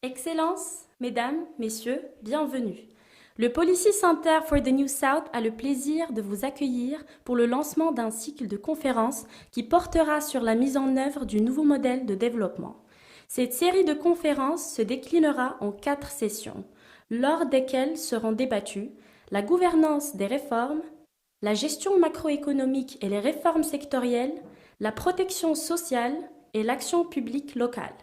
Excellences, Mesdames, Messieurs, bienvenue. Le Policy Center for the New South a le plaisir de vous accueillir pour le lancement d'un cycle de conférences qui portera sur la mise en œuvre du nouveau modèle de développement. Cette série de conférences se déclinera en 4 sessions, lors desquelles seront débattues la gouvernance des réformes, la gestion macroéconomique et les réformes sectorielles, la protection sociale et l'action publique locale.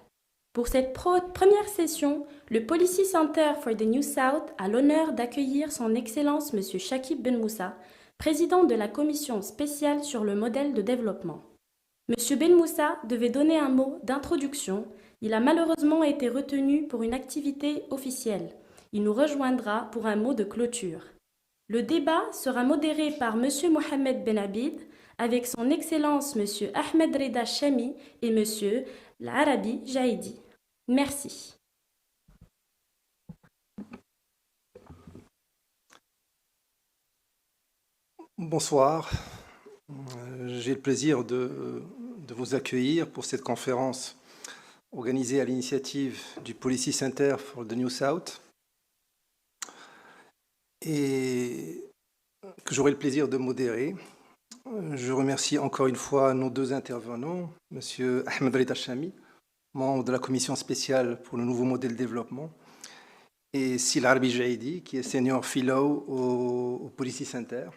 Pour cette première session, le Policy Center for the New South a l'honneur d'accueillir son Excellence M. Shakib Ben Moussa, président de la commission spéciale sur le modèle de développement. M. Ben Moussa devait donner un mot d'introduction. Il a malheureusement été retenu pour une activité officielle. Il nous rejoindra pour un mot de clôture. Le débat sera modéré par M. Mohamed Ben Abid, avec son Excellence M. Ahmed Reda Chami et M. L'Arabi Jaïdi. Merci. Bonsoir. J'ai le plaisir de vous accueillir pour cette conférence organisée à l'initiative du Policy Center for the New South et que j'aurai le plaisir de modérer. Je remercie encore une fois nos deux intervenants, M. Ahmed Reda Chami, membre de la commission spéciale pour le nouveau modèle de développement, et Sil Arabi Jaidi, qui est senior fellow au Policy Center.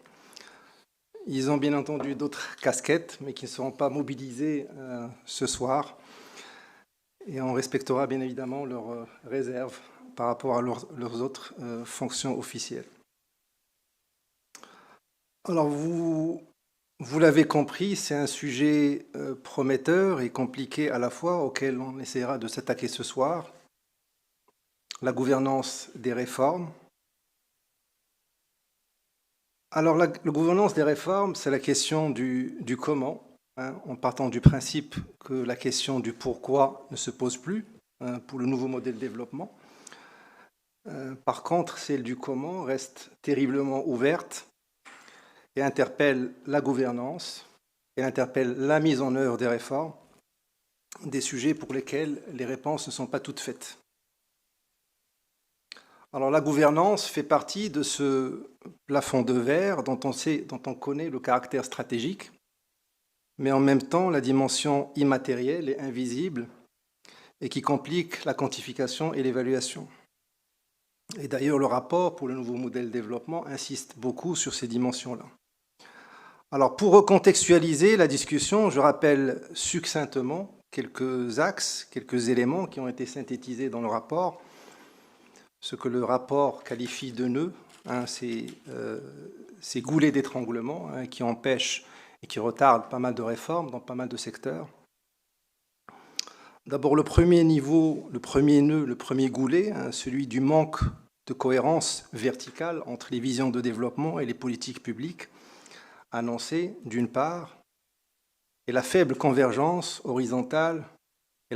Ils ont bien entendu d'autres casquettes, mais qui ne seront pas mobilisés ce soir. Et on respectera bien évidemment leurs réserves par rapport à leurs autres fonctions officielles. Alors, vous l'avez compris, c'est un sujet prometteur et compliqué à la fois, auquel on essaiera de s'attaquer ce soir. La gouvernance des réformes. Alors, la gouvernance des réformes, c'est la question du comment, en partant du principe que la question du pourquoi ne se pose plus pour le nouveau modèle de développement. Par contre, celle du comment reste terriblement ouverte et interpelle la gouvernance et interpelle la mise en œuvre des réformes, des sujets pour lesquels les réponses ne sont pas toutes faites. Alors la gouvernance fait partie de ce plafond de verre dont on connaît le caractère stratégique, mais en même temps la dimension immatérielle et invisible et qui complique la quantification et l'évaluation. Et d'ailleurs, le rapport pour le nouveau modèle de développement insiste beaucoup sur ces dimensions-là. Alors, pour recontextualiser la discussion, je rappelle succinctement quelques axes, quelques éléments qui ont été synthétisés dans le rapport. Ce que le rapport qualifie de nœuds, ces goulets d'étranglement qui empêchent et qui retardent pas mal de réformes dans pas mal de secteurs. D'abord, le premier niveau, le premier nœud, le premier goulet, celui du manque de cohérence verticale entre les visions de développement et les politiques publiques annoncées, d'une part, et la faible convergence horizontale et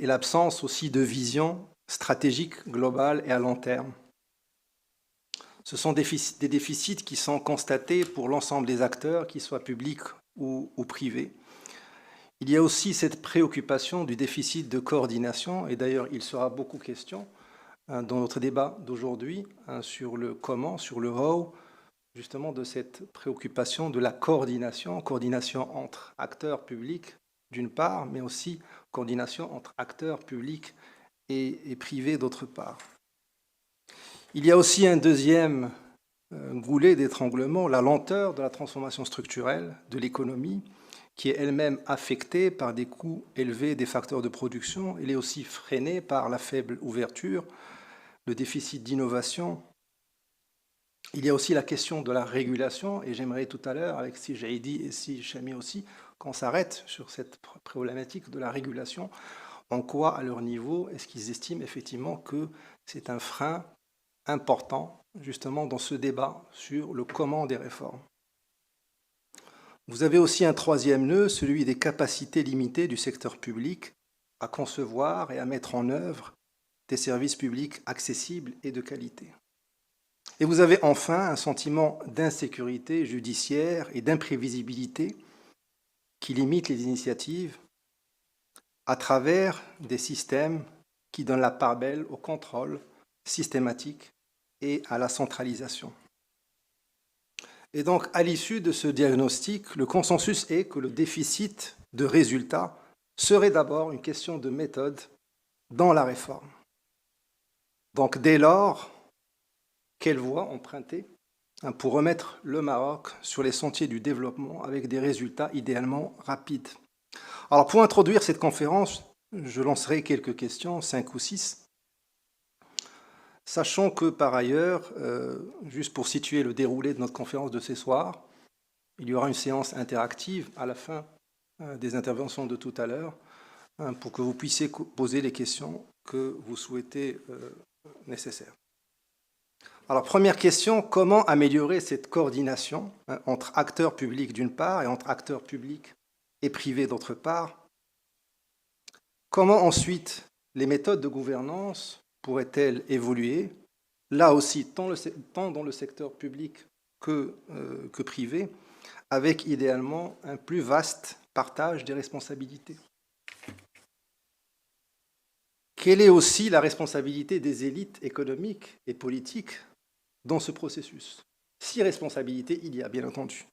l'absence aussi de vision stratégique globale et à long terme. Ce sont des déficits qui sont constatés pour l'ensemble des acteurs, qu'ils soient publics ou privés. Il y a aussi cette préoccupation du déficit de coordination, et d'ailleurs il sera beaucoup question dans notre débat d'aujourd'hui sur le comment, sur le how, justement de cette préoccupation de la coordination entre acteurs publics d'une part, mais aussi coordination entre acteurs publics et privés d'autre part. Il y a aussi un deuxième goulet d'étranglement, la lenteur de la transformation structurelle de l'économie, qui est elle-même affectée par des coûts élevés des facteurs de production. Elle est aussi freinée par la faible ouverture, le déficit d'innovation. Il y a aussi la question de la régulation, et j'aimerais tout à l'heure, avec Si Jaidi et Si Chami aussi, qu'on s'arrête sur cette problématique de la régulation. En quoi, à leur niveau, est-ce qu'ils estiment effectivement que c'est un frein important, justement, dans ce débat sur le comment des réformes. Vous avez aussi un troisième nœud, celui des capacités limitées du secteur public à concevoir et à mettre en œuvre des services publics accessibles et de qualité. Et vous avez enfin un sentiment d'insécurité judiciaire et d'imprévisibilité qui limite les initiatives à travers des systèmes qui donnent la part belle au contrôle systématique et à la centralisation. Et donc, à l'issue de ce diagnostic, le consensus est que le déficit de résultats serait d'abord une question de méthode dans la réforme. Donc, dès lors, quelle voie emprunter pour remettre le Maroc sur les sentiers du développement avec des résultats idéalement rapides? Alors, pour introduire cette conférence, je lancerai quelques questions, 5 ou 6. Sachant que, par ailleurs, juste pour situer le déroulé de notre conférence de ce soir, il y aura une séance interactive à la fin des interventions de tout à l'heure pour que vous puissiez poser les questions que vous souhaitez nécessaires. Alors, première question, comment améliorer cette coordination entre acteurs publics d'une part et entre acteurs publics et privés d'autre part? Comment ensuite les méthodes de gouvernance pourraient-elles évoluer, là aussi, tant dans le secteur public que privé, avec idéalement un plus vaste partage des responsabilités? Quelle est aussi la responsabilité des élites économiques et politiques dans ce processus? Si responsabilité il y a, bien entendu.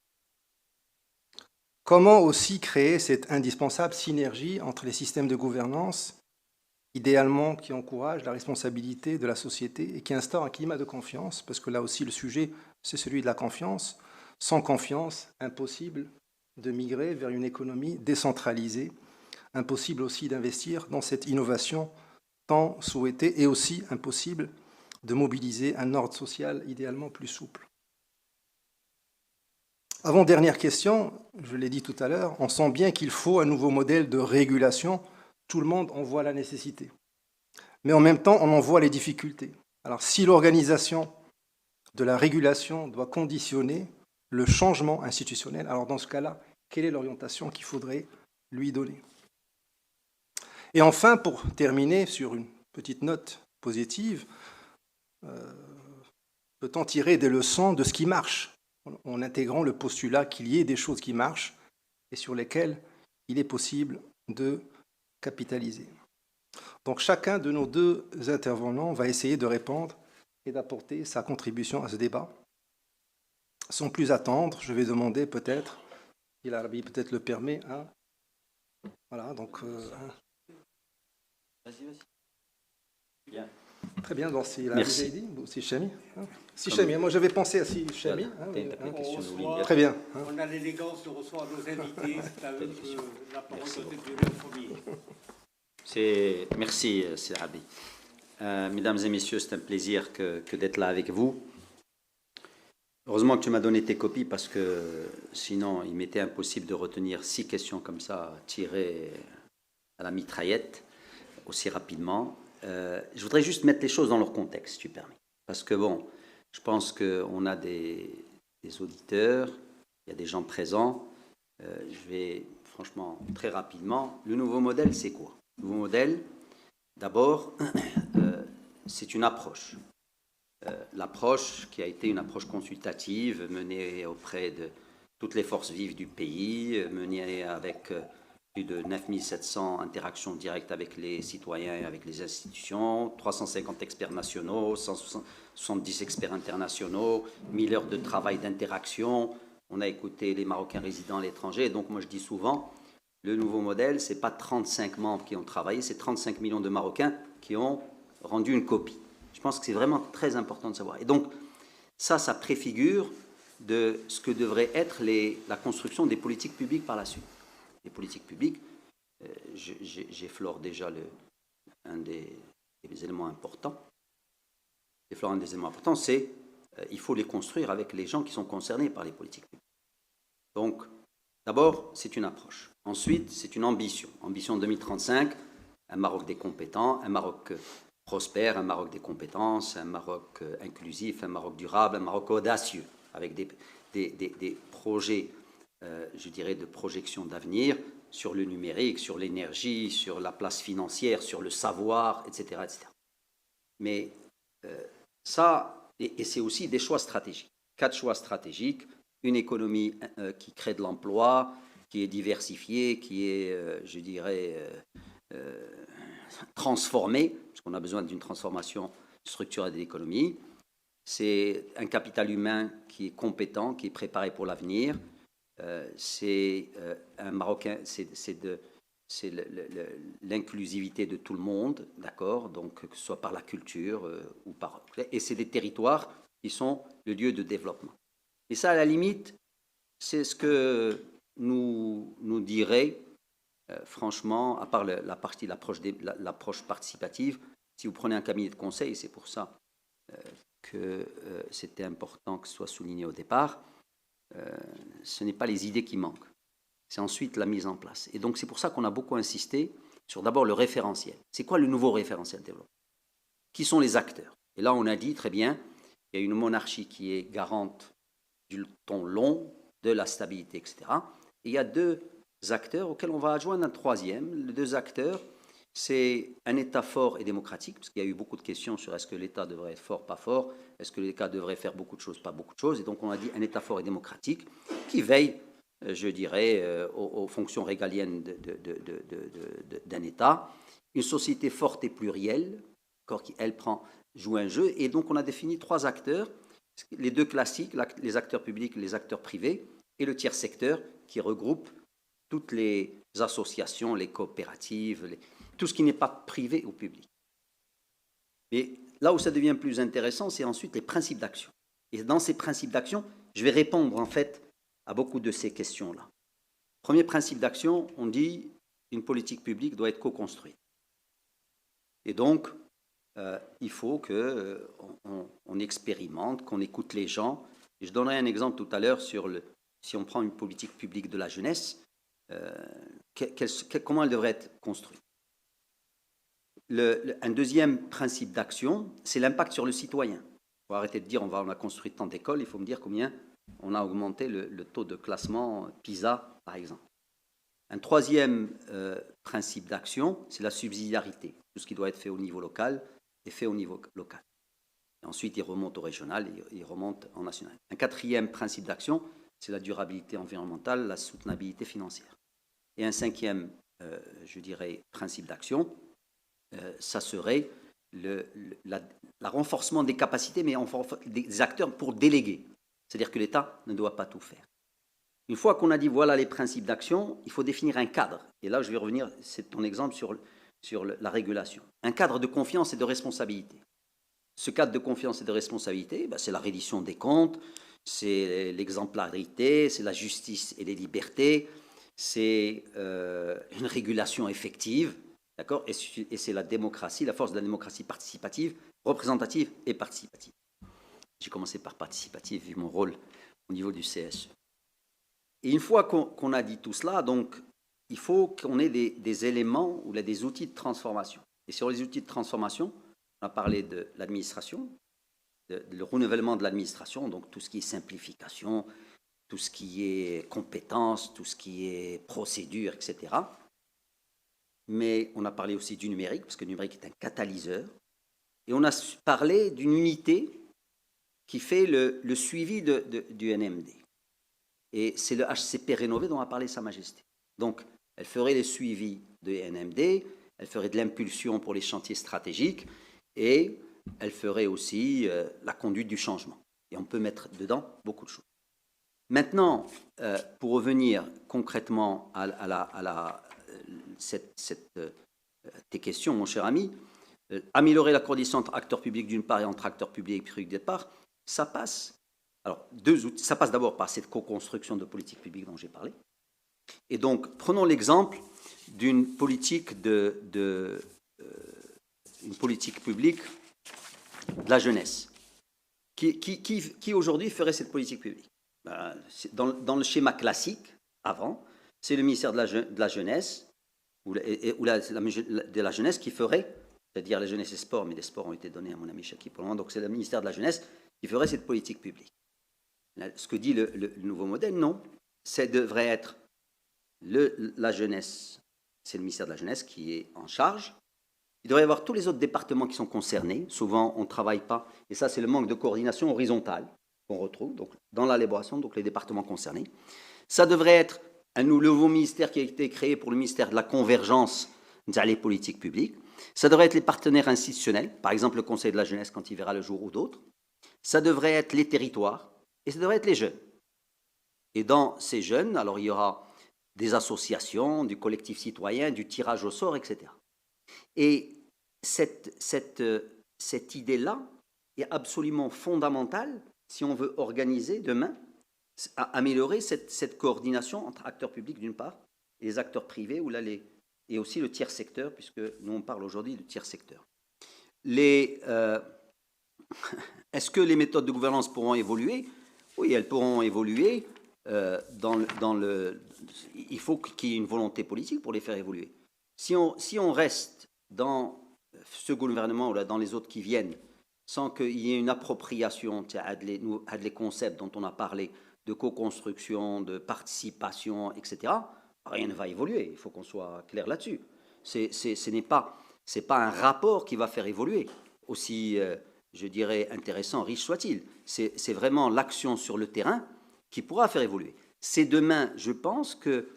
Comment aussi créer cette indispensable synergie entre les systèmes de gouvernance, idéalement qui encourage la responsabilité de la société et qui instaure un climat de confiance, parce que là aussi le sujet, c'est celui de la confiance. Sans confiance, impossible de migrer vers une économie décentralisée, impossible aussi d'investir dans cette innovation tant souhaitée et aussi impossible de mobiliser un ordre social idéalement plus souple. Avant-dernière question, je l'ai dit tout à l'heure, on sent bien qu'il faut un nouveau modèle de régulation. Tout le monde en voit la nécessité. Mais en même temps, on en voit les difficultés. Alors, si l'organisation de la régulation doit conditionner le changement institutionnel, alors dans ce cas-là, quelle est l'orientation qu'il faudrait lui donner? Et enfin, pour terminer sur une petite note positive, peut-on tirer des leçons de ce qui marche, en intégrant le postulat qu'il y ait des choses qui marchent et sur lesquelles il est possible de capitaliser. Donc chacun de nos deux intervenants va essayer de répondre et d'apporter sa contribution à ce débat. Sans plus attendre, je vais demander peut-être, si l'Arabie peut-être le permet, voilà, donc... Vas-y. Bien. Très bien, donc c'est l'Arabie dit, c'est Chami. Si Chami, moi j'avais pensé à si Chami. Très bien. On a l'élégance de recevoir nos invités, c'est à eux que la parole doit être donnée en premier. Merci, c'est Rabi. Mesdames et messieurs, c'est un plaisir que d'être là avec vous. Heureusement que tu m'as donné tes copies parce que sinon, il m'était impossible de retenir 6 questions comme ça, tirées à la mitraillette, aussi rapidement. Je voudrais juste mettre les choses dans leur contexte, si tu permets. Parce que, bon, je pense qu'on a des auditeurs, il y a des gens présents. Je vais, franchement, très rapidement. Le nouveau modèle, c'est quoi? Le nouveau modèle, d'abord, c'est une approche. L'approche qui a été une approche consultative menée auprès de toutes les forces vives du pays, menée avec plus de 9700 interactions directes avec les citoyens et avec les institutions, 350 experts nationaux, 170 experts internationaux, 1000 heures de travail d'interaction. On a écouté les Marocains résidant à l'étranger. Donc moi je dis souvent, le nouveau modèle, ce n'est pas 35 membres qui ont travaillé, c'est 35 millions de Marocains qui ont rendu une copie. Je pense que c'est vraiment très important de savoir. Et donc, ça préfigure de ce que devrait être la construction des politiques publiques par la suite. Les politiques publiques, j'effleure déjà un des éléments importants. J'effleure un des éléments importants, c'est il faut les construire avec les gens qui sont concernés par les politiques publiques. Donc, d'abord, c'est une approche. Ensuite, c'est une ambition. Ambition 2035, un Maroc des compétents, un Maroc prospère, un Maroc des compétences, un Maroc inclusif, un Maroc durable, un Maroc audacieux, avec des projets, je dirais, de projection d'avenir sur le numérique, sur l'énergie, sur la place financière, sur le savoir, etc. etc. Mais ça, et c'est aussi des choix stratégiques. 4 choix stratégiques, une économie qui crée de l'emploi, qui est diversifiée, qui est, je dirais, transformer, parce qu'on a besoin d'une transformation structurelle de l'économie. C'est un capital humain qui est compétent, qui est préparé pour l'avenir. C'est un Marocain, c'est l'inclusivité de tout le monde, d'accord, donc que ce soit par la culture ou par... Et c'est des territoires qui sont le lieu de développement. Et ça, à la limite, c'est ce que nous dirait, franchement, à part l'approche participative, si vous prenez un cabinet de conseil, c'est pour ça que c'était important que ce soit souligné au départ, ce n'est pas les idées qui manquent, c'est ensuite la mise en place. Et donc c'est pour ça qu'on a beaucoup insisté sur d'abord le référentiel. C'est quoi le nouveau référentiel de développement? Qui sont les acteurs? Et là on a dit très bien, il y a une monarchie qui est garante du temps long, de la stabilité, etc. Et il y a deux acteurs auxquels on va adjoindre un troisième. Les deux acteurs, c'est un État fort et démocratique, parce qu'il y a eu beaucoup de questions sur est-ce que l'État devrait être fort, pas fort, est-ce que l'État devrait faire beaucoup de choses, pas beaucoup de choses. Et donc on a dit un État fort et démocratique qui veille, je dirais, aux fonctions régaliennes d'un État. Une société forte et plurielle, qui, elle, joue un jeu. Et donc on a défini trois acteurs, les deux classiques, les acteurs publics, les acteurs privés, et le tiers secteur qui regroupe toutes les associations, les coopératives, tout ce qui n'est pas privé ou public. Mais là où ça devient plus intéressant, c'est ensuite les principes d'action. Et dans ces principes d'action, je vais répondre en fait à beaucoup de ces questions-là. Premier principe d'action, on dit une politique publique doit être co-construite. Et donc, il faut qu'on expérimente, qu'on écoute les gens. Et je donnerai un exemple tout à l'heure sur si on prend une politique publique de la jeunesse, comment elle devrait être construite. Un deuxième principe d'action, c'est l'impact sur le citoyen. Il faut arrêter de dire on a construit tant d'écoles, il faut me dire combien on a augmenté le taux de classement PISA, par exemple. Un troisième principe d'action, c'est la subsidiarité. Tout ce qui doit être fait au niveau local est fait au niveau local. Et ensuite, il remonte au régional et il remonte en national. Un quatrième principe d'action, c'est la durabilité environnementale, la soutenabilité financière. Et un cinquième, je dirais, principe d'action, ça serait le renforcement des capacités, mais des acteurs pour déléguer. C'est-à-dire que l'État ne doit pas tout faire. Une fois qu'on a dit voilà les principes d'action, il faut définir un cadre. Et là, je vais revenir, c'est ton exemple sur la régulation. Un cadre de confiance et de responsabilité. Ce cadre de confiance et de responsabilité, c'est la reddition des comptes, c'est l'exemplarité, c'est la justice et les libertés, c'est une régulation effective, d'accord, et c'est la démocratie, la force de la démocratie participative, représentative et participative. J'ai commencé par participative, vu mon rôle au niveau du CSE. Et une fois qu'on a dit tout cela, donc, il faut qu'on ait des éléments ou des outils de transformation. Et sur les outils de transformation, on a parlé de l'administration, le renouvellement de l'administration, donc tout ce qui est simplification, tout ce qui est compétences, tout ce qui est procédure, etc. Mais on a parlé aussi du numérique, parce que le numérique est un catalyseur. Et on a parlé d'une unité qui fait le suivi du NMD. Et c'est le HCP rénové dont a parlé Sa Majesté. Donc, elle ferait le suivi de NMD, elle ferait de l'impulsion pour les chantiers stratégiques, et elle ferait aussi la conduite du changement. Et on peut mettre dedans beaucoup de choses. Maintenant, pour revenir concrètement à tes questions, mon cher ami, améliorer la coordination entre acteurs publics d'une part et entre acteurs publics et privés d'autre part, ça passe. Alors, deux outils. Ça passe d'abord par cette co-construction de politique publique dont j'ai parlé. Et donc, prenons l'exemple d'une politique une politique publique de la jeunesse. Qui aujourd'hui ferait cette politique publique? Dans le schéma classique, avant, c'est le ministère de la jeunesse de la jeunesse qui ferait, c'est-à-dire la jeunesse et sport, mais les sports ont été donnés à mon ami Chaki pour le moment, donc c'est le ministère de la jeunesse qui ferait cette politique publique. Ce que dit le nouveau modèle, non, ça devrait être la jeunesse, c'est le ministère de la jeunesse qui est en charge. Il devrait y avoir tous les autres départements qui sont concernés. Souvent, on ne travaille pas, et ça, c'est le manque de coordination horizontale qu'on retrouve donc, dans l'élaboration, donc les départements concernés. Ça devrait être un nouveau ministère qui a été créé pour le ministère de la convergence les politiques publiques. Ça devrait être les partenaires institutionnels, par exemple le Conseil de la jeunesse quand il verra le jour ou d'autres. Ça devrait être les territoires et ça devrait être les jeunes. Et dans ces jeunes, alors il y aura des associations, du collectif citoyen, du tirage au sort, etc. Et cette idée-là est absolument fondamentale si on veut organiser demain, améliorer cette coordination entre acteurs publics d'une part et les acteurs privés et aussi le tiers secteur, puisque nous on parle aujourd'hui du tiers secteur. Est-ce que les méthodes de gouvernance pourront évoluer? Oui, elles pourront évoluer. Il faut qu'il y ait une volonté politique pour les faire évoluer. Si on reste dans ce gouvernement ou là, dans les autres qui viennent, sans qu'il y ait une appropriation des concepts dont on a parlé, de co-construction, de participation, etc., rien ne va évoluer. Il faut qu'on soit clair là-dessus. Ce n'est pas un rapport qui va faire évoluer, aussi, je dirais, intéressant, riche soit-il. C'est vraiment l'action sur le terrain qui pourra faire évoluer. C'est demain, je pense, que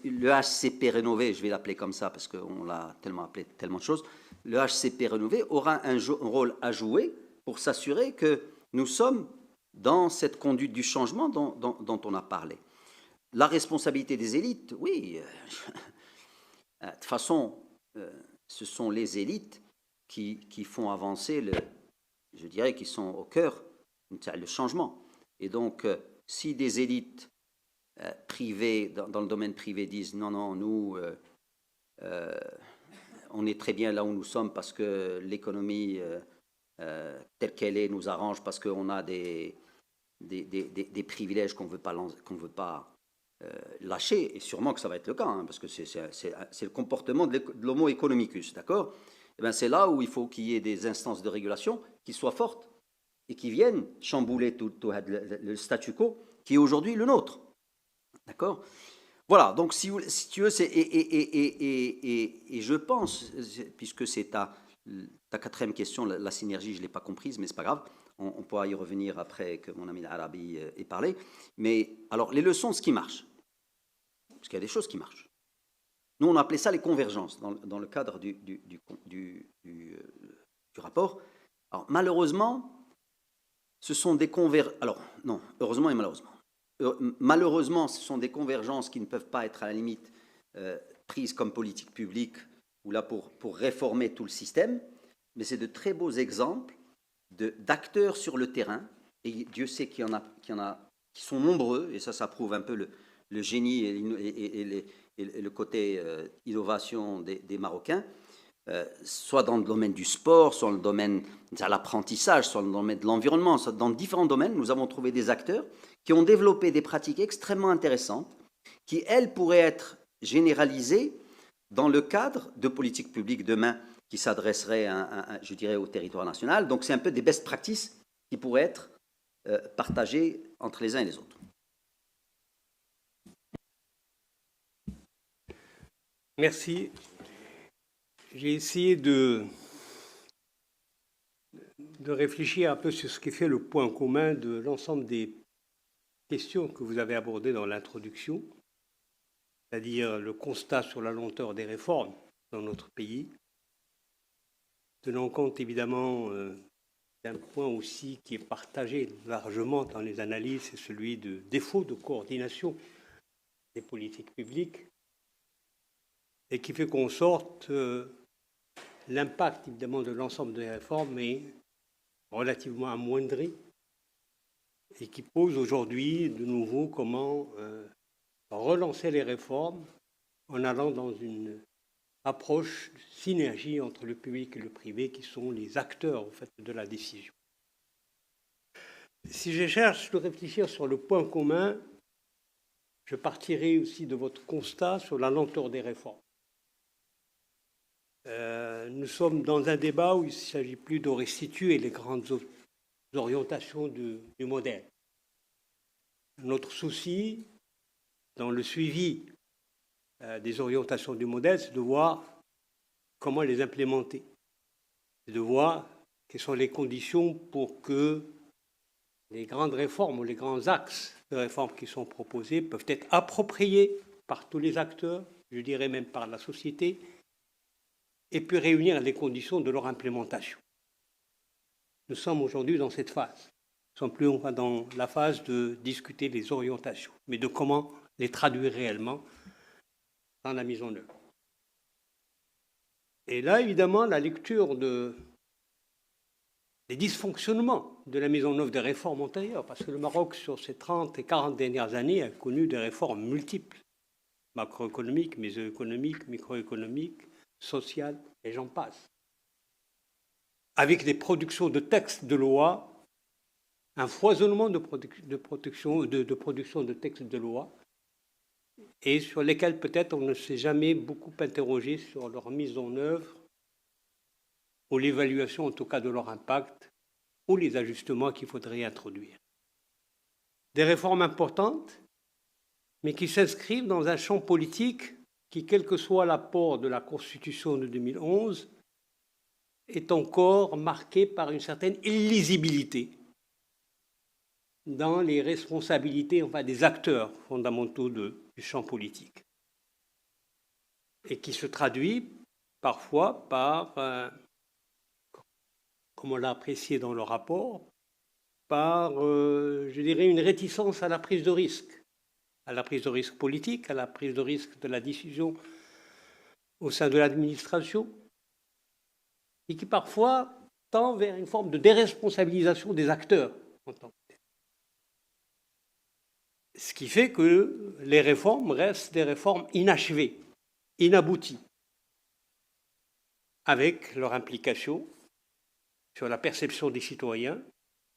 le HCP rénové, je vais l'appeler comme ça parce qu'on l'a tellement appelé tellement de choses, le HCP rénové aura un rôle à jouer pour s'assurer que nous sommes dans cette conduite du changement dont on a parlé. La responsabilité des élites, oui. De toute façon, ce sont les élites qui font avancer, je dirais, qui sont au cœur le changement. Et donc, si des élites privées, dans le domaine privé, disent non, nous, on est très bien là où nous sommes parce que l'économie telle qu'elle est nous arrange, parce qu'on a des privilèges qu'on ne veut pas lâcher, et sûrement que ça va être le cas, hein, parce que c'est le comportement de l'homo economicus, d'accord? Eh bien, c'est là où il faut qu'il y ait des instances de régulation qui soient fortes et qui viennent chambouler tout le statu quo qui est aujourd'hui le nôtre, d'accord? Voilà, donc si tu veux, et je pense, puisque c'est ta quatrième question, la synergie, je ne l'ai pas comprise, mais ce n'est pas grave, on pourra y revenir après que mon ami l'Arabie ait parlé. Mais alors, les leçons, ce qui marche, parce qu'il y a des choses qui marchent. Nous, on a appelé ça les convergences dans le cadre du rapport. Alors, malheureusement, ce sont des convergences. Alors, non, heureusement et malheureusement. Malheureusement, ce sont des convergences qui ne peuvent pas être à la limite prises comme politique publique ou là pour réformer tout le système, mais c'est de très beaux exemples d'acteurs sur le terrain, et Dieu sait qu'il y en a qui sont nombreux, et ça prouve un peu le génie et le côté innovation des Marocains, soit dans le domaine du sport, soit dans le domaine de l'apprentissage, soit dans le domaine de l'environnement, soit dans différents domaines, nous avons trouvé des acteurs qui ont développé des pratiques extrêmement intéressantes, qui, elles, pourraient être généralisées dans le cadre de politiques publiques demain qui s'adresseraient, je dirais, au territoire national. Donc, c'est un peu des best practices qui pourraient être partagées entre les uns et les autres. Merci. J'ai essayé de réfléchir un peu sur ce qui fait le point commun de l'ensemble des questions que vous avez abordées dans l'introduction, c'est-à-dire le constat sur la lenteur des réformes dans notre pays, tenant compte évidemment d'un point aussi qui est partagé largement dans les analyses, c'est celui de défaut de coordination des politiques publiques, et qui fait qu'on sorte l'impact évidemment de l'ensemble des réformes est relativement amoindri, et qui pose aujourd'hui de nouveau comment relancer les réformes en allant dans une approche synergie entre le public et le privé qui sont les acteurs en fait, de la décision. Si je cherche de réfléchir sur le point commun, je partirai aussi de votre constat sur la lenteur des réformes. Nous sommes dans un débat où il ne s'agit plus de restituer les grandes orientations du modèle. Notre souci, dans le suivi des orientations du modèle, c'est de voir comment les implémenter. C'est de voir quelles sont les conditions pour que les grandes réformes ou les grands axes de réformes qui sont proposés peuvent être appropriés par tous les acteurs, je dirais même par la société, et puis réunir les conditions de leur implémentation. Nous sommes aujourd'hui dans cette phase. Nous ne sommes plus dans la phase de discuter des orientations, mais de comment les traduire réellement dans la mise en œuvre. Et là, évidemment, la lecture des dysfonctionnements de la mise en œuvre des réformes antérieures, parce que le Maroc, sur ces 30 et 40 dernières années, a connu des réformes multiples, macroéconomiques, mésoéconomiques, microéconomiques, sociales, et j'en passe. Avec des productions de textes de loi, un foisonnement de production de textes de loi, et sur lesquels peut-être on ne s'est jamais beaucoup interrogé sur leur mise en œuvre, ou l'évaluation en tout cas de leur impact, ou les ajustements qu'il faudrait introduire. Des réformes importantes, mais qui s'inscrivent dans un champ politique qui, quel que soit l'apport de la Constitution de 2011, est encore marqué par une certaine illisibilité dans les responsabilités des acteurs fondamentaux du champ politique, et qui se traduit parfois par, comme on l'a apprécié dans le rapport, par, je dirais, une réticence à la prise de risque politique, à la prise de risque de la décision au sein de l'administration, et qui parfois tend vers une forme de déresponsabilisation des acteurs en tant que tels. Ce qui fait que les réformes restent des réformes inachevées, inabouties, avec leur implication sur la perception des citoyens,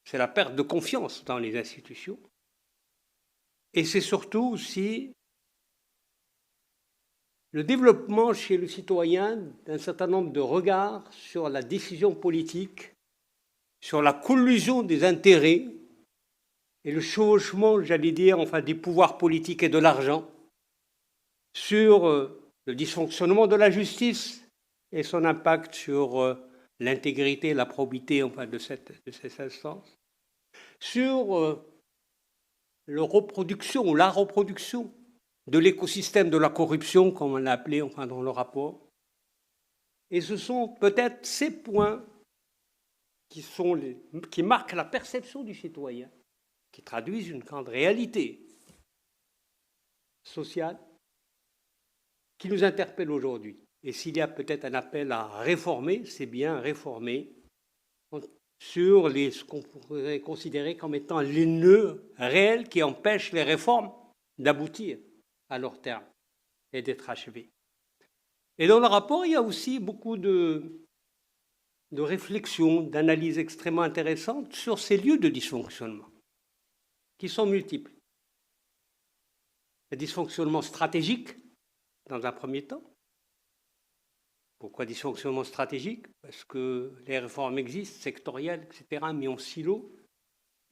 c'est la perte de confiance dans les institutions, et c'est surtout aussi le développement chez le citoyen d'un certain nombre de regards sur la décision politique, sur la collusion des intérêts et le chevauchement, j'allais dire, des pouvoirs politiques et de l'argent, sur le dysfonctionnement de la justice et son impact sur l'intégrité et la probité de ces instances, sur la reproduction de l'écosystème de la corruption, comme on l'a appelé dans le rapport. Et ce sont peut-être ces points qui marquent la perception du citoyen, qui traduisent une grande réalité sociale qui nous interpelle aujourd'hui. Et s'il y a peut-être un appel à réformer, c'est bien réformer sur ce qu'on pourrait considérer comme étant les nœuds réels qui empêchent les réformes d'aboutir à leur terme et d'être achevées. Et dans le rapport, il y a aussi beaucoup de réflexions, d'analyses extrêmement intéressantes sur ces lieux de dysfonctionnement, qui sont multiples. Le dysfonctionnement stratégique, dans un premier temps. Pourquoi dysfonctionnement stratégique? Parce que les réformes existent, sectorielles, etc., mais en silo.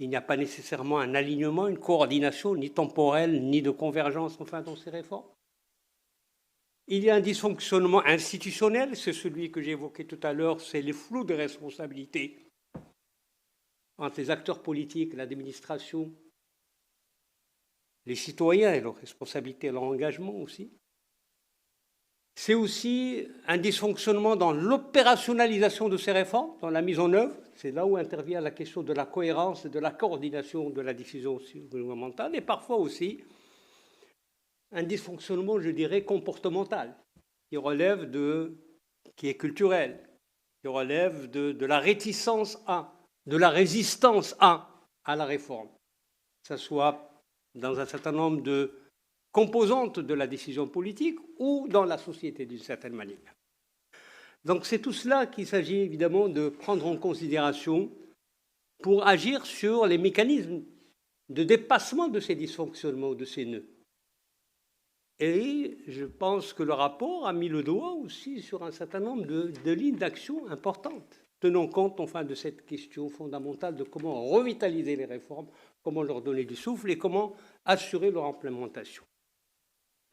Il n'y a pas nécessairement un alignement, une coordination, ni temporelle, ni de convergence, dans ces réformes. Il y a un dysfonctionnement institutionnel, c'est celui que j'ai évoqué tout à l'heure, c'est les flous de responsabilités entre les acteurs politiques, l'administration, les citoyens et leurs responsabilités et leur engagement aussi. C'est aussi un dysfonctionnement dans l'opérationnalisation de ces réformes, dans la mise en œuvre. C'est là où intervient la question de la cohérence et de la coordination de la décision gouvernementale, et parfois aussi un dysfonctionnement, je dirais, comportemental, qui est culturel, qui relève de la réticence de la résistance à la réforme, que ce soit dans un certain nombre de composantes de la décision politique ou dans la société d'une certaine manière. Donc c'est tout cela qu'il s'agit évidemment de prendre en considération pour agir sur les mécanismes de dépassement de ces dysfonctionnements ou de ces nœuds. Et je pense que le rapport a mis le doigt aussi sur un certain nombre de lignes d'action importantes, tenant compte de cette question fondamentale de comment revitaliser les réformes, comment leur donner du souffle et comment assurer leur implémentation.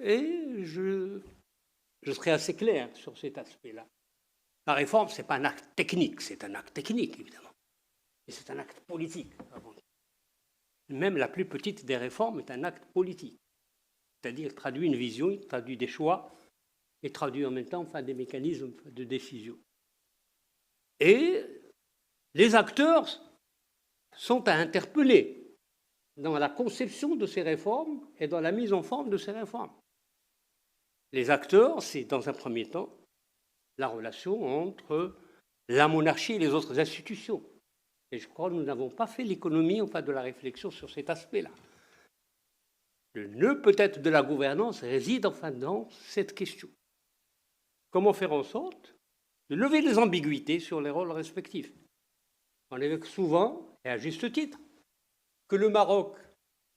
Et je serai assez clair sur cet aspect-là. La réforme, ce n'est pas un acte technique, c'est un acte technique, évidemment. Mais c'est un acte politique. Même la plus petite des réformes est un acte politique. C'est-à-dire, il traduit une vision, il traduit des choix et traduit en même temps des mécanismes de décision. Et les acteurs sont à interpeller dans la conception de ces réformes et dans la mise en forme de ces réformes. Les acteurs, c'est dans un premier temps la relation entre la monarchie et les autres institutions. Et je crois que nous n'avons pas fait l'économie de la réflexion sur cet aspect-là. Le nœud peut-être de la gouvernance réside dans cette question. Comment faire en sorte de lever les ambiguïtés sur les rôles respectifs? On évoque souvent, et à juste titre, que le Maroc,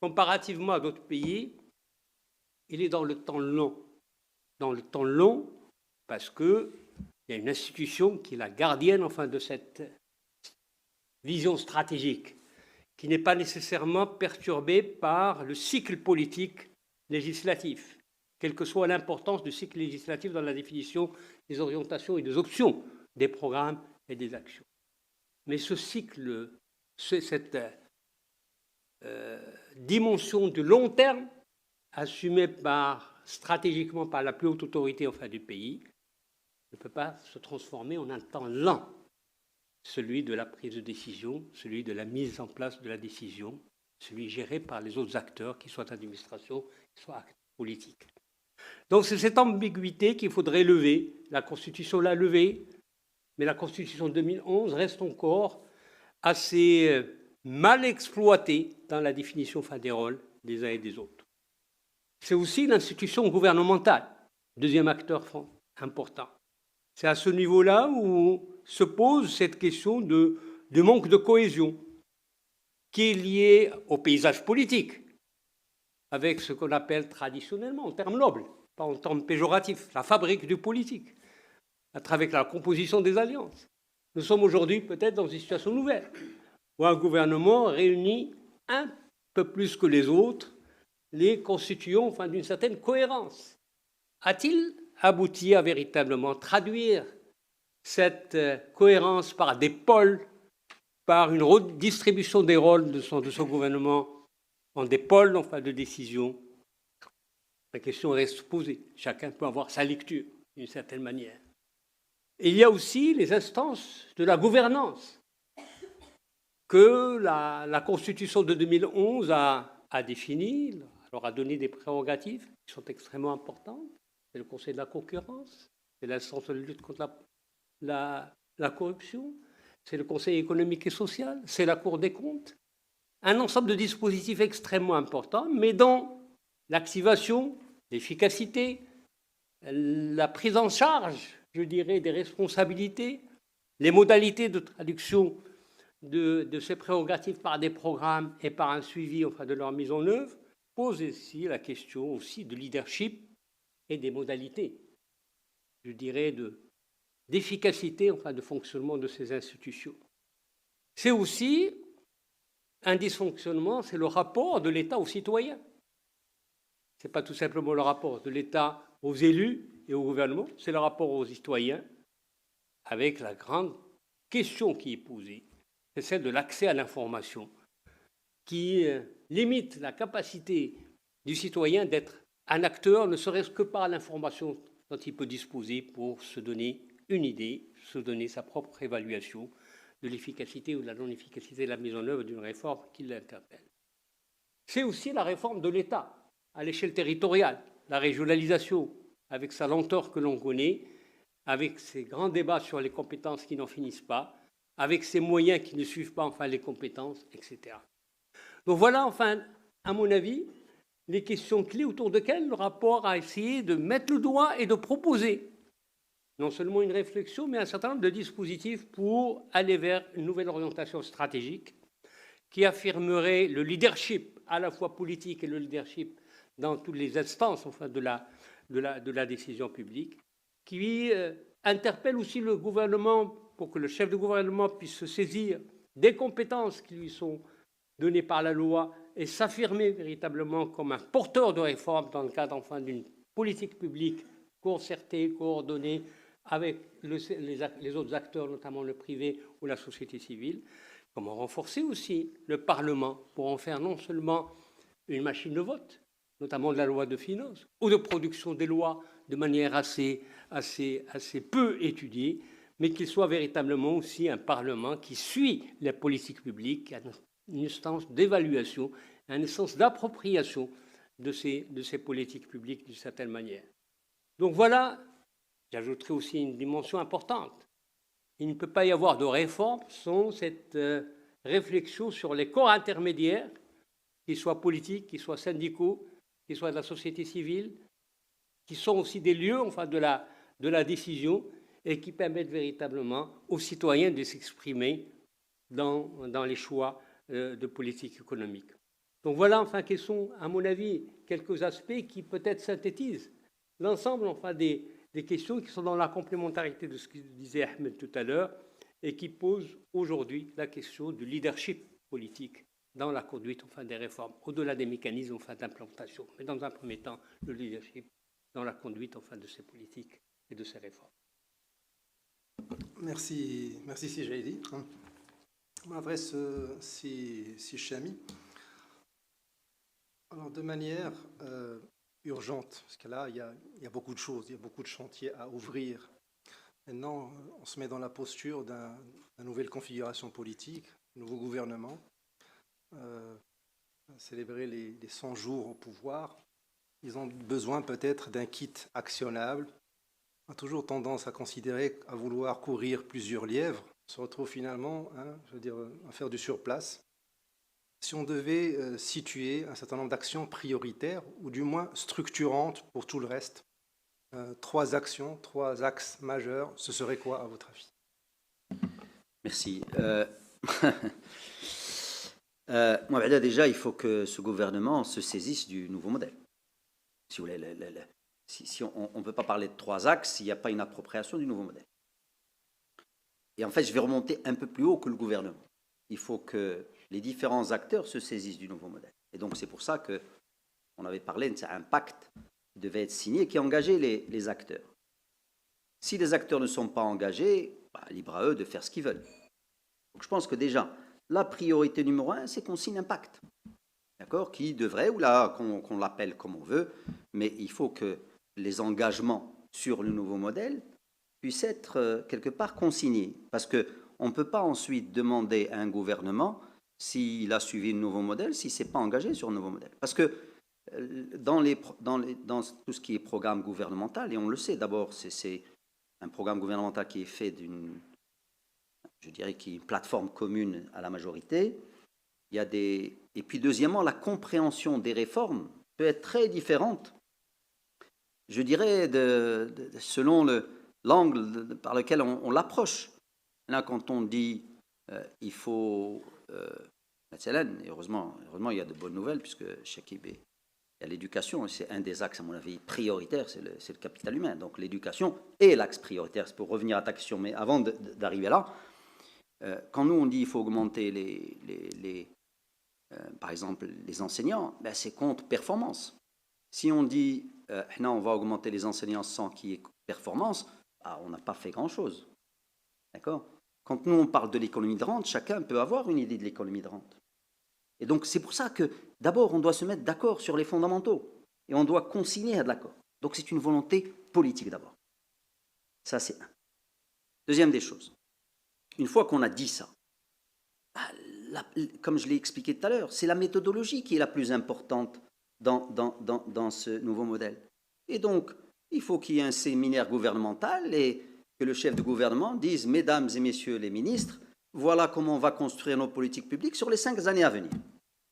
comparativement à d'autres pays, il est dans le temps long. Dans le temps long, parce qu'il y a une institution qui est la gardienne de cette vision stratégique, qui n'est pas nécessairement perturbée par le cycle politique législatif, quelle que soit l'importance du cycle législatif dans la définition des orientations et des options des programmes et des actions. Mais ce cycle, cette dimension du long terme, assumée stratégiquement par la plus haute autorité du pays, ne peut pas se transformer en un temps lent, celui de la prise de décision, celui de la mise en place de la décision, celui géré par les autres acteurs, qu'ils soient administration, qu'ils soient acteurs politiques. Donc c'est cette ambiguïté qu'il faudrait lever. La Constitution l'a levée, mais la Constitution de 2011 reste encore assez mal exploitée dans la définition des rôles des uns et des autres. C'est aussi l'institution gouvernementale, deuxième acteur important. C'est à ce niveau-là où se pose cette question de manque de cohésion qui est liée au paysage politique, avec ce qu'on appelle traditionnellement, en termes nobles, pas en termes péjoratifs, la fabrique du politique, à travers la composition des alliances. Nous sommes aujourd'hui peut-être dans une situation nouvelle, où un gouvernement réunit un peu plus que les autres les constituants d'une certaine cohérence. A-t-il abouti à véritablement traduire cette cohérence par des pôles, par une redistribution des rôles de son gouvernement en des pôles de décision? La question reste posée. Chacun peut avoir sa lecture d'une certaine manière. Et il y a aussi les instances de la gouvernance que la Constitution de 2011 a définies, leur a donné des prérogatives qui sont extrêmement importantes. C'est le Conseil de la concurrence, c'est l'instance de lutte contre la corruption, c'est le Conseil économique et social, c'est la Cour des comptes. Un ensemble de dispositifs extrêmement importants, mais dont l'activation, l'efficacité, la prise en charge, je dirais, des responsabilités, les modalités de traduction de ces prérogatives par des programmes et par un suivi de leur mise en œuvre, pose ici la question aussi de leadership et des modalités, je dirais, d'efficacité de fonctionnement de ces institutions. C'est aussi un dysfonctionnement, c'est le rapport de l'État aux citoyens. Ce n'est pas tout simplement le rapport de l'État aux élus et au gouvernement, c'est le rapport aux citoyens avec la grande question qui est posée, c'est celle de l'accès à l'information qui limite la capacité du citoyen d'être un acteur, ne serait-ce que par l'information dont il peut disposer pour se donner une idée, se donner sa propre évaluation de l'efficacité ou de la non-efficacité de la mise en œuvre d'une réforme qui l'interpelle. C'est aussi la réforme de l'État à l'échelle territoriale, la régionalisation, avec sa lenteur que l'on connaît, avec ses grands débats sur les compétences qui n'en finissent pas, avec ses moyens qui ne suivent pas les compétences, etc. Donc voilà, à mon avis, les questions clés autour desquelles le rapport a essayé de mettre le doigt et de proposer non seulement une réflexion, mais un certain nombre de dispositifs pour aller vers une nouvelle orientation stratégique qui affirmerait le leadership à la fois politique et le leadership dans toutes les instances de la décision publique, qui interpelle aussi le gouvernement pour que le chef de gouvernement puisse se saisir des compétences qui lui sont données par la loi et s'affirmer véritablement comme un porteur de réforme dans le cadre d'une politique publique concertée, coordonnée avec les autres acteurs, notamment le privé ou la société civile. Comment renforcer aussi le Parlement pour en faire non seulement une machine de vote, notamment de la loi de finances, ou de production des lois de manière assez peu étudiée, mais qu'il soit véritablement aussi un Parlement qui suit les politiques publiques, qui a une instance d'évaluation, une instance d'appropriation de ces politiques publiques d'une certaine manière. Donc voilà, j'ajouterai aussi une dimension importante. Il ne peut pas y avoir de réforme sans cette réflexion sur les corps intermédiaires, qu'ils soient politiques, qu'ils soient syndicaux, qu'ils soient de la société civile, qui sont aussi des lieux enfin, de la décision et qui permettent véritablement aux citoyens de s'exprimer dans les choix de politique économique. Donc voilà, enfin, quels sont, à mon avis, quelques aspects qui peut-être synthétisent l'ensemble enfin, des questions qui sont dans la complémentarité de ce que disait Ahmed tout à l'heure et qui posent aujourd'hui la question du leadership politique dans la conduite enfin, des réformes, au-delà des mécanismes enfin, d'implantation. Mais dans un premier temps, le leadership dans la conduite enfin, de ces politiques et de ces réformes. Merci Sijaidi. Je m'adresse si Chami. Alors, de manière urgente, parce que là, il y a beaucoup de choses, il y a beaucoup de chantiers à ouvrir. Maintenant, on se met dans la posture d'une nouvelle configuration politique, un nouveau gouvernement, célébrer les 100 jours au pouvoir. Ils ont besoin peut-être d'un kit actionnable. On a toujours tendance à considérer, à vouloir courir plusieurs lièvres. On se retrouve finalement, à faire du surplace. Si on devait situer un certain nombre d'actions prioritaires, ou du moins structurantes pour tout le reste, 3 actions, 3 axes majeurs, ce serait quoi à votre avis? Merci. Moi, déjà, il faut que ce gouvernement se saisisse du nouveau modèle. Si vous voulez, si on ne peut pas parler de 3 axes s'il n'y a pas une appropriation du nouveau modèle. Et en fait, je vais remonter un peu plus haut que le gouvernement. Il faut que les différents acteurs se saisissent du nouveau modèle. Et donc, c'est pour ça qu'on avait parlé d'un pacte qui devait être signé, qui engageait les acteurs. Si les acteurs ne sont pas engagés, libre à eux de faire ce qu'ils veulent. Donc, je pense que déjà, la priorité numéro 1, c'est qu'on signe un pacte. D'accord, qui devrait, ou là, qu'on l'appelle comme on veut, mais il faut que les engagements sur le nouveau modèle puissent être quelque part consignés. Parce qu'on ne peut pas ensuite demander à un gouvernement s'il a suivi le nouveau modèle, s'il ne s'est pas engagé sur le nouveau modèle. Parce que dans tout ce qui est programme gouvernemental, et on le sait, d'abord, c'est un programme gouvernemental qui est fait d'une, je dirais, qui est une plateforme commune à la majorité. Il y a et puis deuxièmement, la compréhension des réformes peut être très différente, je dirais, selon l'angle par lequel on l'approche. Là, quand on dit il faut... et heureusement, il y a de bonnes nouvelles, puisque Chakib, il y a l'éducation, c'est un des axes, à mon avis, prioritaires, c'est le capital humain. Donc l'éducation est l'axe prioritaire, c'est pour revenir à ta question. Mais avant d'arriver là, quand nous, on dit qu'il faut augmenter par exemple, les enseignants, c'est contre performance. Si on dit, non, on va augmenter les enseignants sans qu'il y ait performance, on n'a pas fait grand-chose. D'accord ? Quand nous, on parle de l'économie de rente, chacun peut avoir une idée de l'économie de rente. Et donc, c'est pour ça que, d'abord, on doit se mettre d'accord sur les fondamentaux. Et on doit consigner à de l'accord. Donc, c'est une volonté politique, d'abord. Ça, c'est un. Deuxième des choses. Une fois qu'on a dit ça, comme je l'ai expliqué tout à l'heure, c'est la méthodologie qui est la plus importante dans ce nouveau modèle. Et donc, il faut qu'il y ait un séminaire gouvernemental et que le chef de gouvernement dise « Mesdames et messieurs les ministres, voilà comment on va construire nos politiques publiques sur les 5 années à venir. »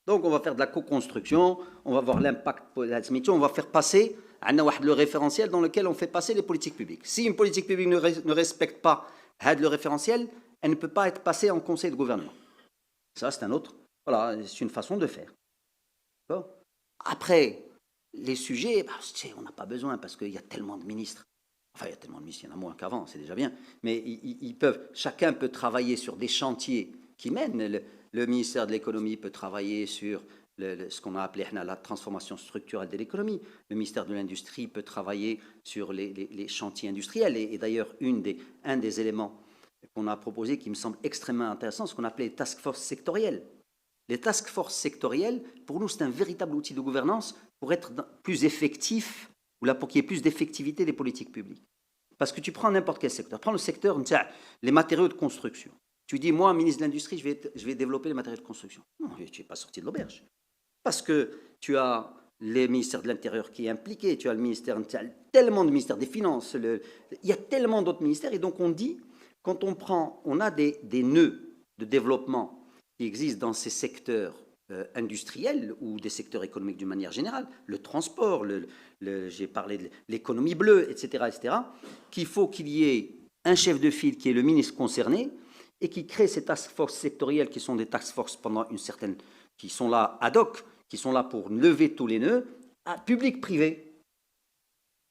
Donc, on va faire de la co-construction, on va voir l'impact, on va faire passer le référentiel dans lequel on fait passer les politiques publiques. Si une politique publique ne respecte pas le référentiel, elle ne peut pas être passée en conseil de gouvernement. Ça, c'est un autre. Voilà, c'est une façon de faire. Après, les sujets, on n'a pas besoin parce qu'il y a tellement de ministres. Enfin, il y a tellement de ministres, il y en a moins qu'avant, c'est déjà bien. Mais chacun peut travailler sur des chantiers qui mènent. Le ministère de l'économie peut travailler sur ce qu'on a appelé la transformation structurelle de l'économie. Le ministère de l'Industrie peut travailler sur les chantiers industriels. Et d'ailleurs, un des éléments qu'on a proposé qui me semble extrêmement intéressant, ce qu'on appelait les task forces sectorielles. Les task forces sectorielles, pour nous, c'est un véritable outil de gouvernance pour être plus effectif ou là pour qu'il y ait plus d'effectivité des politiques publiques. Parce que tu prends n'importe quel secteur. Prends le secteur, les matériaux de construction. Tu dis, moi, ministre de l'Industrie, je vais développer les matériaux de construction. Non, tu n'es pas sorti de l'auberge. Parce que tu as le ministère de l'Intérieur qui est impliqué, tu as le ministère, tu as tellement de ministères des Finances, il y a tellement d'autres ministères. Et donc, on dit, quand on a des nœuds de développement qui existent dans ces secteurs industriels ou des secteurs économiques d'une manière générale, le transport, j'ai parlé de l'économie bleue, etc., qu'il faut qu'il y ait un chef de file qui est le ministre concerné et qui crée ces task forces sectorielles qui sont des task forces pendant une certaine, qui sont là ad hoc, qui sont là pour lever tous les nœuds, public-privé.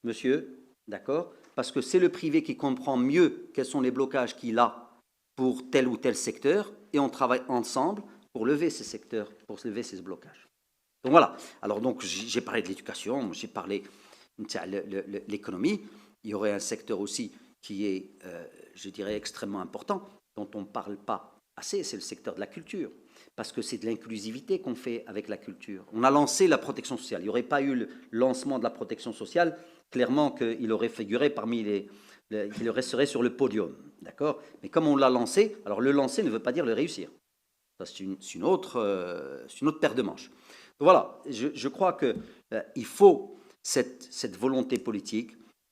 Monsieur, d'accord? Parce que c'est le privé qui comprend mieux quels sont les blocages qu'il a pour tel ou tel secteur et on travaille ensemble pour lever ces secteurs, pour lever ces blocages. Donc voilà. Alors donc j'ai parlé de l'éducation, j'ai parlé de l'économie. Il y aurait un secteur aussi qui est, je dirais, extrêmement important, dont on ne parle pas assez, c'est le secteur de la culture. Parce que c'est de l'inclusivité qu'on fait avec la culture. On a lancé la protection sociale. Il n'y aurait pas eu le lancement de la protection sociale, clairement qu'il aurait figuré parmi qu'il resterait sur le podium. D'accord? Mais comme on l'a lancé, alors le lancer ne veut pas dire le réussir. C'est une autre paire de manches. Donc voilà, je crois qu'il faut cette volonté politique,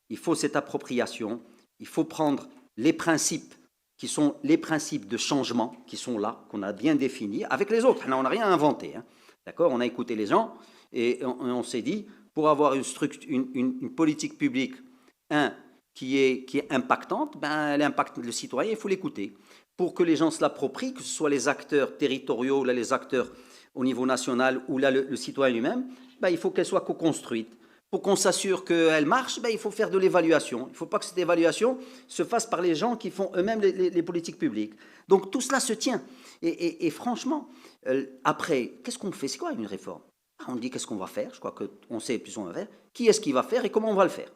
il faut cette appropriation, il faut prendre les principes qui sont les principes de changement qui sont là, qu'on a bien définis, avec les autres. On n'a rien inventé. Hein. D'accord? On a écouté les gens et on s'est dit, pour avoir une politique publique, qui est impactante, elle impacte le citoyen, il faut l'écouter. Pour que les gens se l'approprient, que ce soit les acteurs territoriaux, là, les acteurs au niveau national ou là, le citoyen lui-même, il faut qu'elle soit co-construite. Pour qu'on s'assure qu'elle marche, il faut faire de l'évaluation. Il ne faut pas que cette évaluation se fasse par les gens qui font eux-mêmes les politiques publiques. Donc tout cela se tient. Et franchement, après, qu'est-ce qu'on fait? C'est quoi une réforme? On dit qu'est-ce qu'on va faire? Je crois qu'on sait plus on va faire. Qui est-ce qui va faire et comment on va le faire?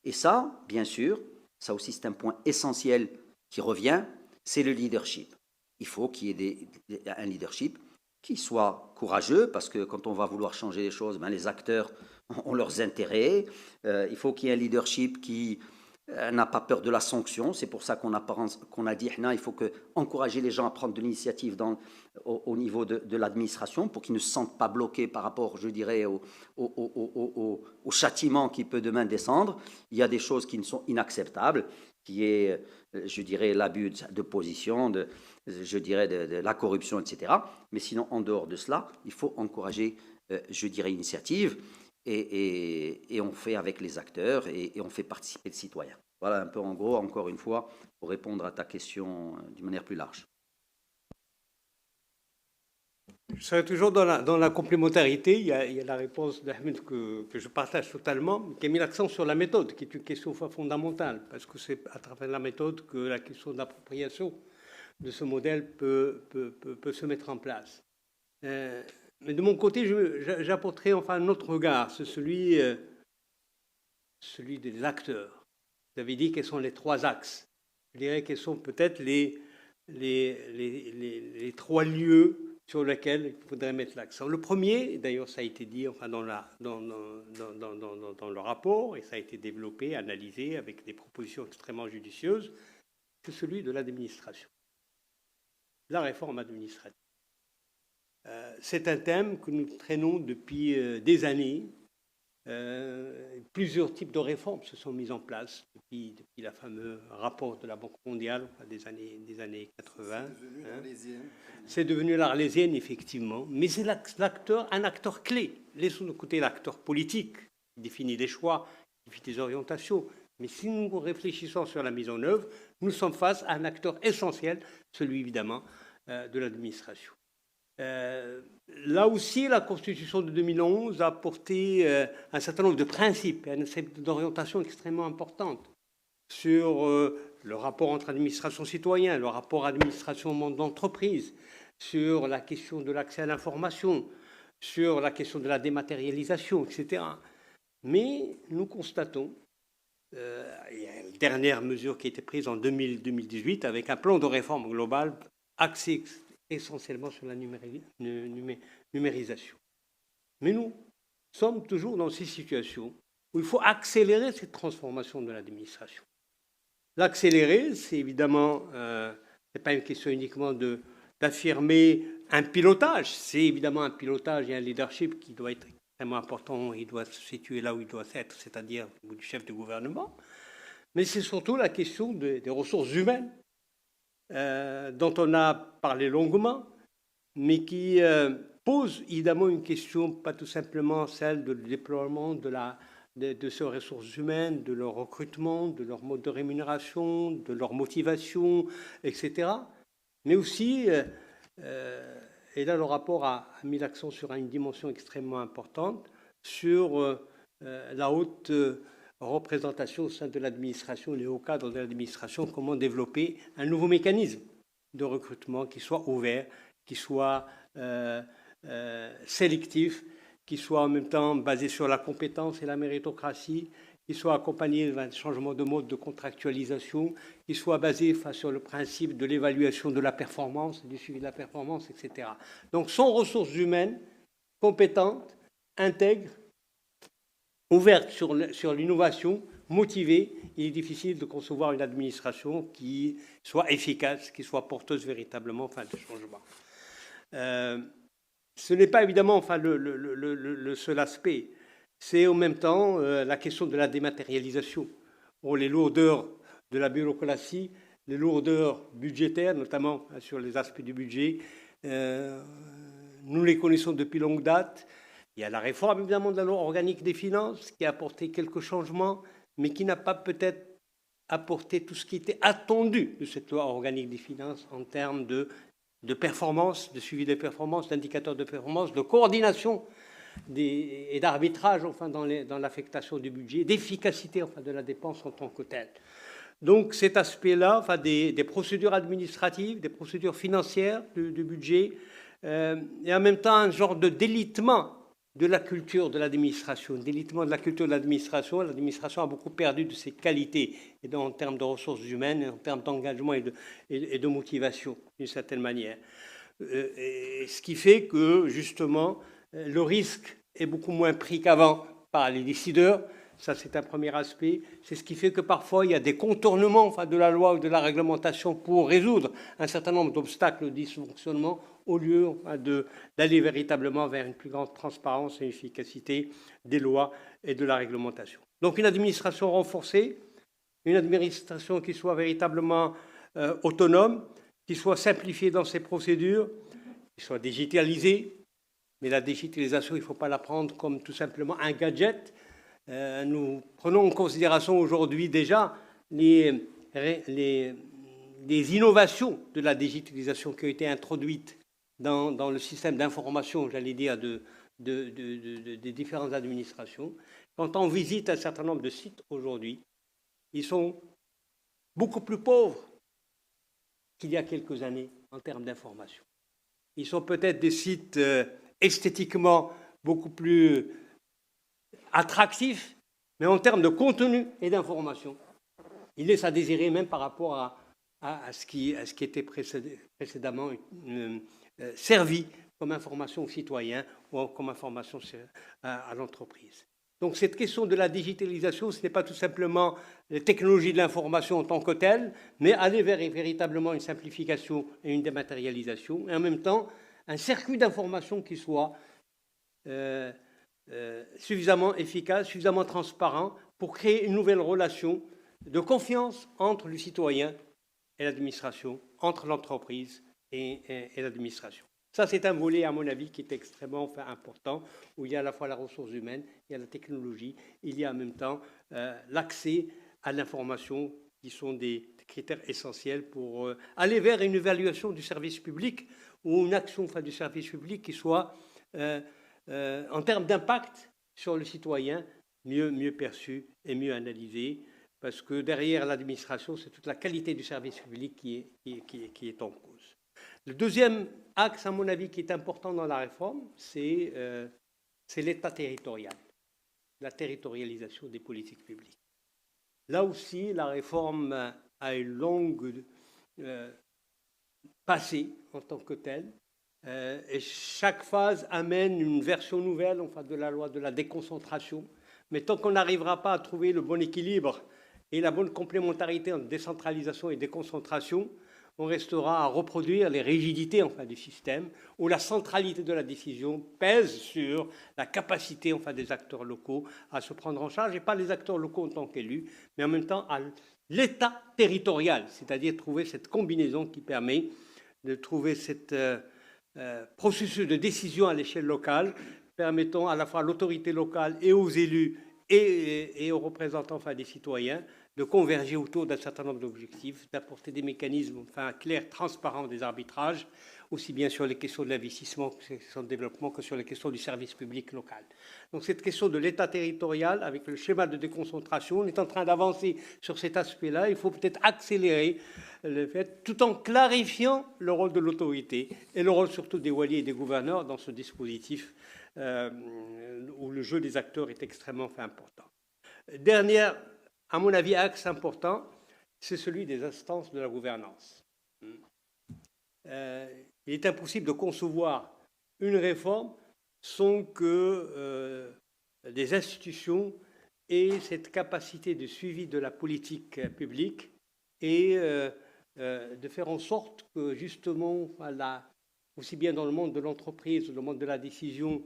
Et ça, bien sûr, ça aussi c'est un point essentiel qui revient, c'est le leadership. Il faut qu'il y ait un leadership qui soit courageux, parce que quand on va vouloir changer les choses, les acteurs ont leurs intérêts. Il faut qu'il y ait un leadership qui n'a pas peur de la sanction. C'est pour ça qu'on a dit il faut encourager les gens à prendre de l'initiative au niveau de l'administration pour qu'ils ne se sentent pas bloqués par rapport, je dirais, au châtiment qui peut demain descendre. Il y a des choses qui ne sont inacceptables, qui est, je dirais, l'abus de position, je dirais, de la corruption, etc. Mais sinon, en dehors de cela, il faut encourager, je dirais, l'initiative. Et on fait avec les acteurs et on fait participer le citoyen. Voilà un peu en gros, encore une fois, pour répondre à ta question d'une manière plus large. Je serai toujours dans la complémentarité. Il y a la réponse d'Ahmed que je partage totalement, qui a mis l'accent sur la méthode, qui est une question fondamentale, parce que c'est à travers la méthode que la question d'appropriation de ce modèle peut se mettre en place. Mais de mon côté, j'apporterai enfin un autre regard, c'est celui des acteurs. Vous avez dit quels sont les trois axes. Je dirais quels sont peut-être les trois lieux sur lesquels il faudrait mettre l'accent. Le premier, d'ailleurs ça a été dit enfin, dans le rapport, et ça a été développé, analysé avec des propositions extrêmement judicieuses, c'est celui de l'administration. La réforme administrative. C'est un thème que nous traînons depuis des années. Plusieurs types de réformes se sont mises en place depuis le fameux rapport de la Banque mondiale des années 80. C'est devenu l'Arlésienne, effectivement. Mais c'est un acteur clé. Laissons de côté l'acteur politique qui définit des choix, qui définit des orientations. Mais si nous réfléchissons sur la mise en œuvre, nous sommes face à un acteur essentiel, celui évidemment de l'administration. Là aussi, la Constitution de 2011 a apporté un certain nombre de principes, d'orientation extrêmement importantes sur le rapport entre administration et citoyen, le rapport administration-monde d'entreprise, sur la question de l'accès à l'information, sur la question de la dématérialisation, etc. Mais nous constatons, il y a une dernière mesure qui a été prise en 2018 avec un plan de réforme global axé essentiellement sur la numérisation. Mais nous sommes toujours dans ces situations où il faut accélérer cette transformation de l'administration. L'accélérer, c'est évidemment, c'est pas une question uniquement d'affirmer un pilotage, c'est évidemment un pilotage et un leadership qui doit être extrêmement important, il doit se situer là où il doit être, c'est-à-dire au niveau du chef de gouvernement, mais c'est surtout la question des ressources humaines, dont on a parlé longuement, mais qui pose évidemment une question, pas tout simplement celle du déploiement de ces ressources humaines, de leur recrutement, de leur mode de rémunération, de leur motivation, etc. Mais aussi, et là le rapport a mis l'accent sur une dimension extrêmement importante, sur la haute représentation au sein de l'administration, les hauts cadres de l'administration, comment développer un nouveau mécanisme de recrutement qui soit ouvert, qui soit sélectif, qui soit en même temps basé sur la compétence et la méritocratie, qui soit accompagné d'un changement de mode de contractualisation, qui soit basé sur le principe de l'évaluation de la performance, du suivi de la performance, etc. Donc, sont ressources humaines compétentes, intègres, ouvertes sur l'innovation, motivée. Il est difficile de concevoir une administration qui soit efficace, qui soit porteuse véritablement de changement. Ce n'est pas évidemment le seul aspect. C'est en même temps la question de la dématérialisation. Bon, les lourdeurs de la bureaucratie, les lourdeurs budgétaires, notamment sur les aspects du budget, nous les connaissons depuis longue date. Il y a la réforme évidemment de la loi organique des finances qui a apporté quelques changements, mais qui n'a pas peut-être apporté tout ce qui était attendu de cette loi organique des finances en termes de performance, de suivi des performances, d'indicateurs de performance, de coordination et d'arbitrage dans l'affectation du budget, d'efficacité de la dépense en tant que telle. Donc cet aspect-là, des procédures administratives, des procédures financières du budget, et en même temps un genre de délitement de la culture de l'administration. Délitement de la culture de l'administration. L'administration a beaucoup perdu de ses qualités, et en termes de ressources humaines, et en termes d'engagement et de motivation, d'une certaine manière. Et ce qui fait que, justement, le risque est beaucoup moins pris qu'avant par les décideurs. Ça, c'est un premier aspect. C'est ce qui fait que parfois, il y a des contournements de la loi ou de la réglementation pour résoudre un certain nombre d'obstacles de dysfonctionnement au lieu d'aller véritablement vers une plus grande transparence et efficacité des lois et de la réglementation. Donc une administration renforcée, une administration qui soit véritablement autonome, qui soit simplifiée dans ses procédures, qui soit digitalisée. Mais la digitalisation, il ne faut pas la prendre comme tout simplement un gadget. Nous prenons en considération aujourd'hui déjà les innovations de la digitalisation qui ont été introduites dans le système d'information, j'allais dire, des différentes administrations. Quand on visite un certain nombre de sites aujourd'hui, ils sont beaucoup plus pauvres qu'il y a quelques années en termes d'information. Ils sont peut-être des sites esthétiquement beaucoup plus attractifs, mais en termes de contenu et d'information, ils laissent à désirer même par rapport à ce qui était précédemment servi comme information aux citoyens ou comme information à l'entreprise. Donc cette question de la digitalisation, ce n'est pas tout simplement les technologies de l'information en tant que telles, mais aller vers véritablement une simplification et une dématérialisation, et en même temps un circuit d'information qui soit suffisamment efficace, suffisamment transparent pour créer une nouvelle relation de confiance entre le citoyen et l'administration, entre l'entreprise et l'administration. Ça, c'est un volet, à mon avis, qui est extrêmement important, où il y a à la fois la ressource humaine, il y a la technologie, il y a en même temps l'accès à l'information, qui sont des critères essentiels pour aller vers une évaluation du service public ou une action du service public qui soit, en termes d'impact sur le citoyen, mieux perçue et mieux analysée, parce que derrière l'administration, c'est toute la qualité du service public qui est en cause. Le deuxième axe, à mon avis, qui est important dans la réforme, c'est l'État territorial, la territorialisation des politiques publiques. Là aussi, la réforme a une longue passée en tant que telle, et chaque phase amène une version nouvelle de la loi de la déconcentration, Mais tant qu'on n'arrivera pas à trouver le bon équilibre et la bonne complémentarité entre décentralisation et déconcentration, on restera à reproduire les rigidités du système, où la centralité de la décision pèse sur la capacité des acteurs locaux à se prendre en charge, et pas les acteurs locaux en tant qu'élus, mais en même temps à l'État territorial, c'est-à-dire trouver cette combinaison qui permet de trouver cet processus de décision à l'échelle locale, permettant à la fois à l'autorité locale et aux élus et aux représentants des citoyens de converger autour d'un certain nombre d'objectifs, d'apporter des mécanismes clairs, transparents des arbitrages, aussi bien sur les questions de l'investissement, sur les questions de développement, que sur les questions du service public local. Donc cette question de l'État territorial, avec le schéma de déconcentration, on est en train d'avancer sur cet aspect-là. Il faut peut-être accélérer le fait, tout en clarifiant le rôle de l'autorité et le rôle surtout des waliers et des gouverneurs dans ce dispositif où le jeu des acteurs est extrêmement important. Dernière, à mon avis, axe important, c'est celui des instances de la gouvernance. Il est impossible de concevoir une réforme sans que des institutions aient cette capacité de suivi de la politique publique et de faire en sorte que, justement, aussi bien dans le monde de l'entreprise, dans le monde de la décision,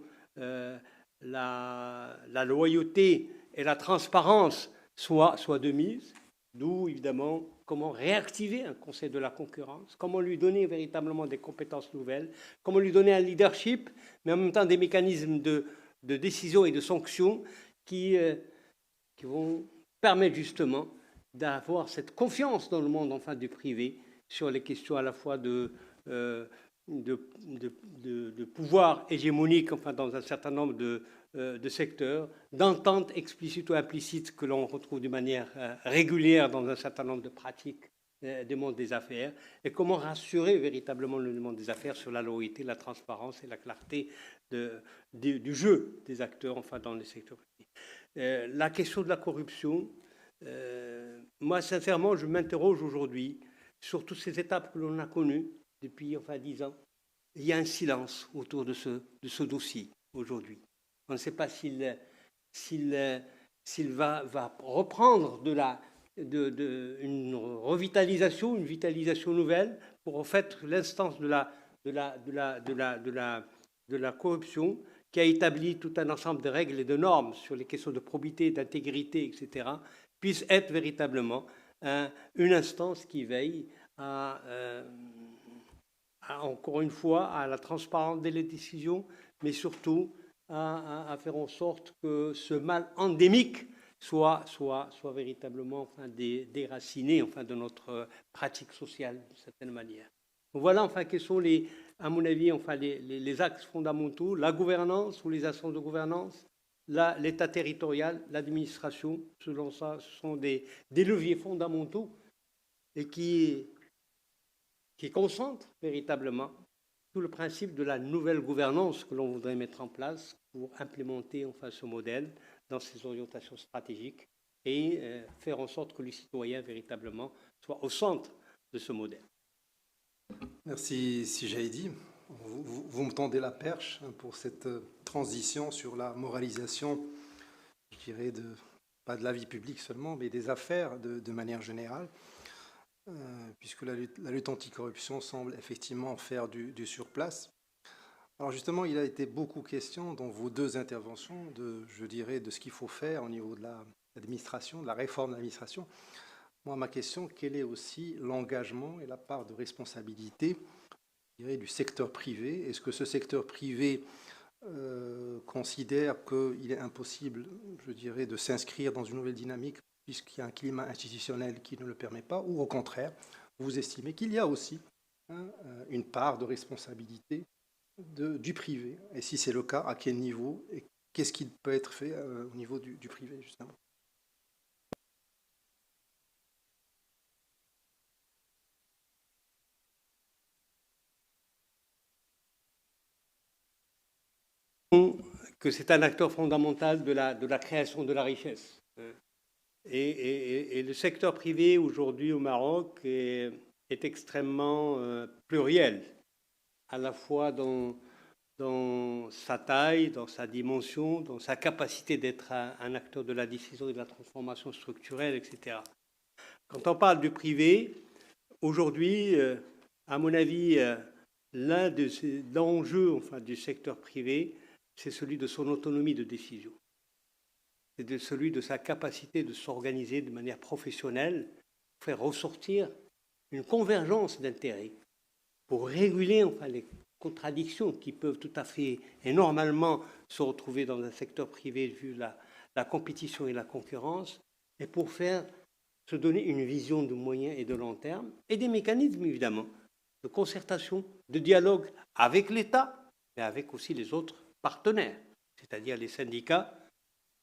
la loyauté et la transparence soient de mise, d'où évidemment comment réactiver un conseil de la concurrence, comment lui donner véritablement des compétences nouvelles, comment lui donner un leadership, mais en même temps des mécanismes de décision et de sanction qui vont permettre justement d'avoir cette confiance dans le monde du privé sur les questions à la fois de pouvoir hégémonique dans un certain nombre de secteurs, d'entente explicite ou implicite que l'on retrouve de manière régulière dans un certain nombre de pratiques du monde des affaires, et comment rassurer véritablement le monde des affaires sur la loyauté, la transparence et la clarté du jeu des acteurs dans le secteur privé. La question de la corruption, moi sincèrement je m'interroge aujourd'hui sur toutes ces étapes que l'on a connues depuis 10 ans. Il y a un silence autour de ce dossier aujourd'hui. On ne sait pas s'il va reprendre une revitalisation, une vitalisation nouvelle pour en fait l'instance de la corruption qui a établi tout un ensemble de règles et de normes sur les questions de probité, d'intégrité, etc., puisse être véritablement une instance qui veille encore une fois, à la transparence des décisions, mais surtout à faire en sorte que ce mal endémique soit véritablement déraciné de notre pratique sociale, d'une certaine manière. Donc voilà quels sont, à mon avis, les axes fondamentaux, la gouvernance ou les instances de gouvernance, l'État territorial, l'administration. Selon ça, ce sont des leviers fondamentaux et qui concentre véritablement tout le principe de la nouvelle gouvernance que l'on voudrait mettre en place pour implémenter ce modèle dans ses orientations stratégiques et faire en sorte que le citoyen véritablement soit au centre de ce modèle. Merci Sijaïdi. Vous me tendez la perche pour cette transition sur la moralisation, je dirais, pas de la vie publique seulement, mais des affaires de manière générale. Puisque la lutte anticorruption semble effectivement faire du surplace. Alors justement, il a été beaucoup question dans vos deux interventions de ce qu'il faut faire au niveau de l'administration, de la réforme de l'administration. Moi, ma question, quel est aussi l'engagement et la part de responsabilité, je dirais, du secteur privé? Est-ce que ce secteur privé considère qu'il est impossible, je dirais, de s'inscrire dans une nouvelle dynamique puisqu'il y a un climat institutionnel qui ne le permet pas, ou au contraire, vous estimez qu'il y a aussi une part de responsabilité du privé? Et si c'est le cas, à quel niveau? Et qu'est-ce qui peut être fait au niveau du privé, justement? Que c'est un acteur fondamental de la création de la richesse. Et le secteur privé aujourd'hui au Maroc est extrêmement pluriel, à la fois dans dans sa taille, dans sa dimension, dans sa capacité d'être un acteur de la décision et de la transformation structurelle, etc. Quand on parle du privé, aujourd'hui, à mon avis, l'un des enjeux du secteur privé, c'est celui de son autonomie de décision. C'est celui de sa capacité de s'organiser de manière professionnelle, pour faire ressortir une convergence d'intérêts, pour réguler les contradictions qui peuvent tout à fait et normalement se retrouver dans un secteur privé vu la compétition et la concurrence, et pour faire se donner une vision de moyen et de long terme, et des mécanismes évidemment de concertation, de dialogue avec l'État, mais avec aussi les autres partenaires, c'est-à-dire les syndicats,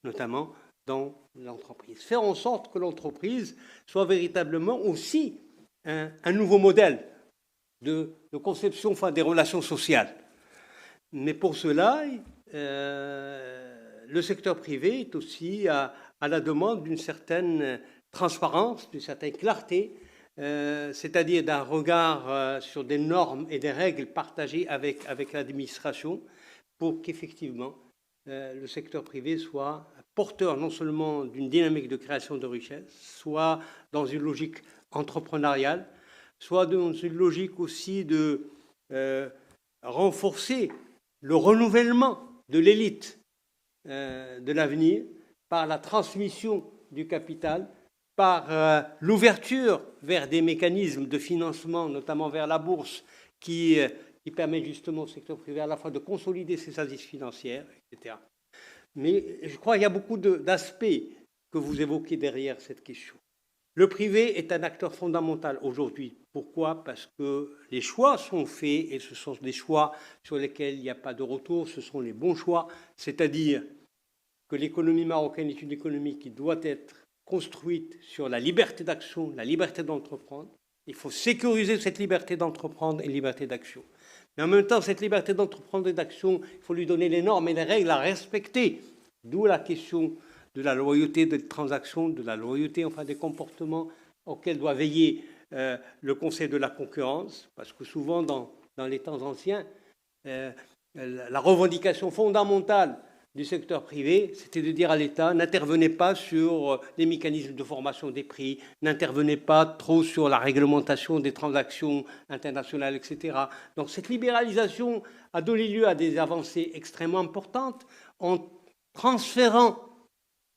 notamment dans l'entreprise. Faire en sorte que l'entreprise soit véritablement aussi un nouveau modèle de conception des relations sociales. Mais pour cela, le secteur privé est aussi à la demande d'une certaine transparence, d'une certaine clarté, c'est-à-dire d'un regard sur des normes et des règles partagées avec l'administration pour qu'effectivement le secteur privé soit porteur non seulement d'une dynamique de création de richesse, soit dans une logique entrepreneuriale, soit dans une logique aussi de renforcer le renouvellement de l'élite de l'avenir par la transmission du capital, par l'ouverture vers des mécanismes de financement, notamment vers la bourse, qui permet justement au secteur privé à la fois de consolider ses assises financières, etc. Mais je crois qu'il y a beaucoup d'aspects que vous évoquez derrière cette question. Le privé est un acteur fondamental aujourd'hui. Pourquoi ? Parce que les choix sont faits et ce sont des choix sur lesquels il n'y a pas de retour, ce sont les bons choix, c'est-à-dire que l'économie marocaine est une économie qui doit être construite sur la liberté d'action, la liberté d'entreprendre. Il faut sécuriser cette liberté d'entreprendre et liberté d'action. Mais en même temps, cette liberté d'entreprendre et d'action, il faut lui donner les normes et les règles à respecter. D'où la question de la loyauté des transactions, de la loyauté des comportements auxquels doit veiller le Conseil de la concurrence. Parce que souvent, dans les temps anciens, la revendication fondamentale du secteur privé, c'était de dire à l'État, n'intervenez pas sur les mécanismes de formation des prix, n'intervenez pas trop sur la réglementation des transactions internationales, etc. Donc cette libéralisation a donné lieu à des avancées extrêmement importantes en transférant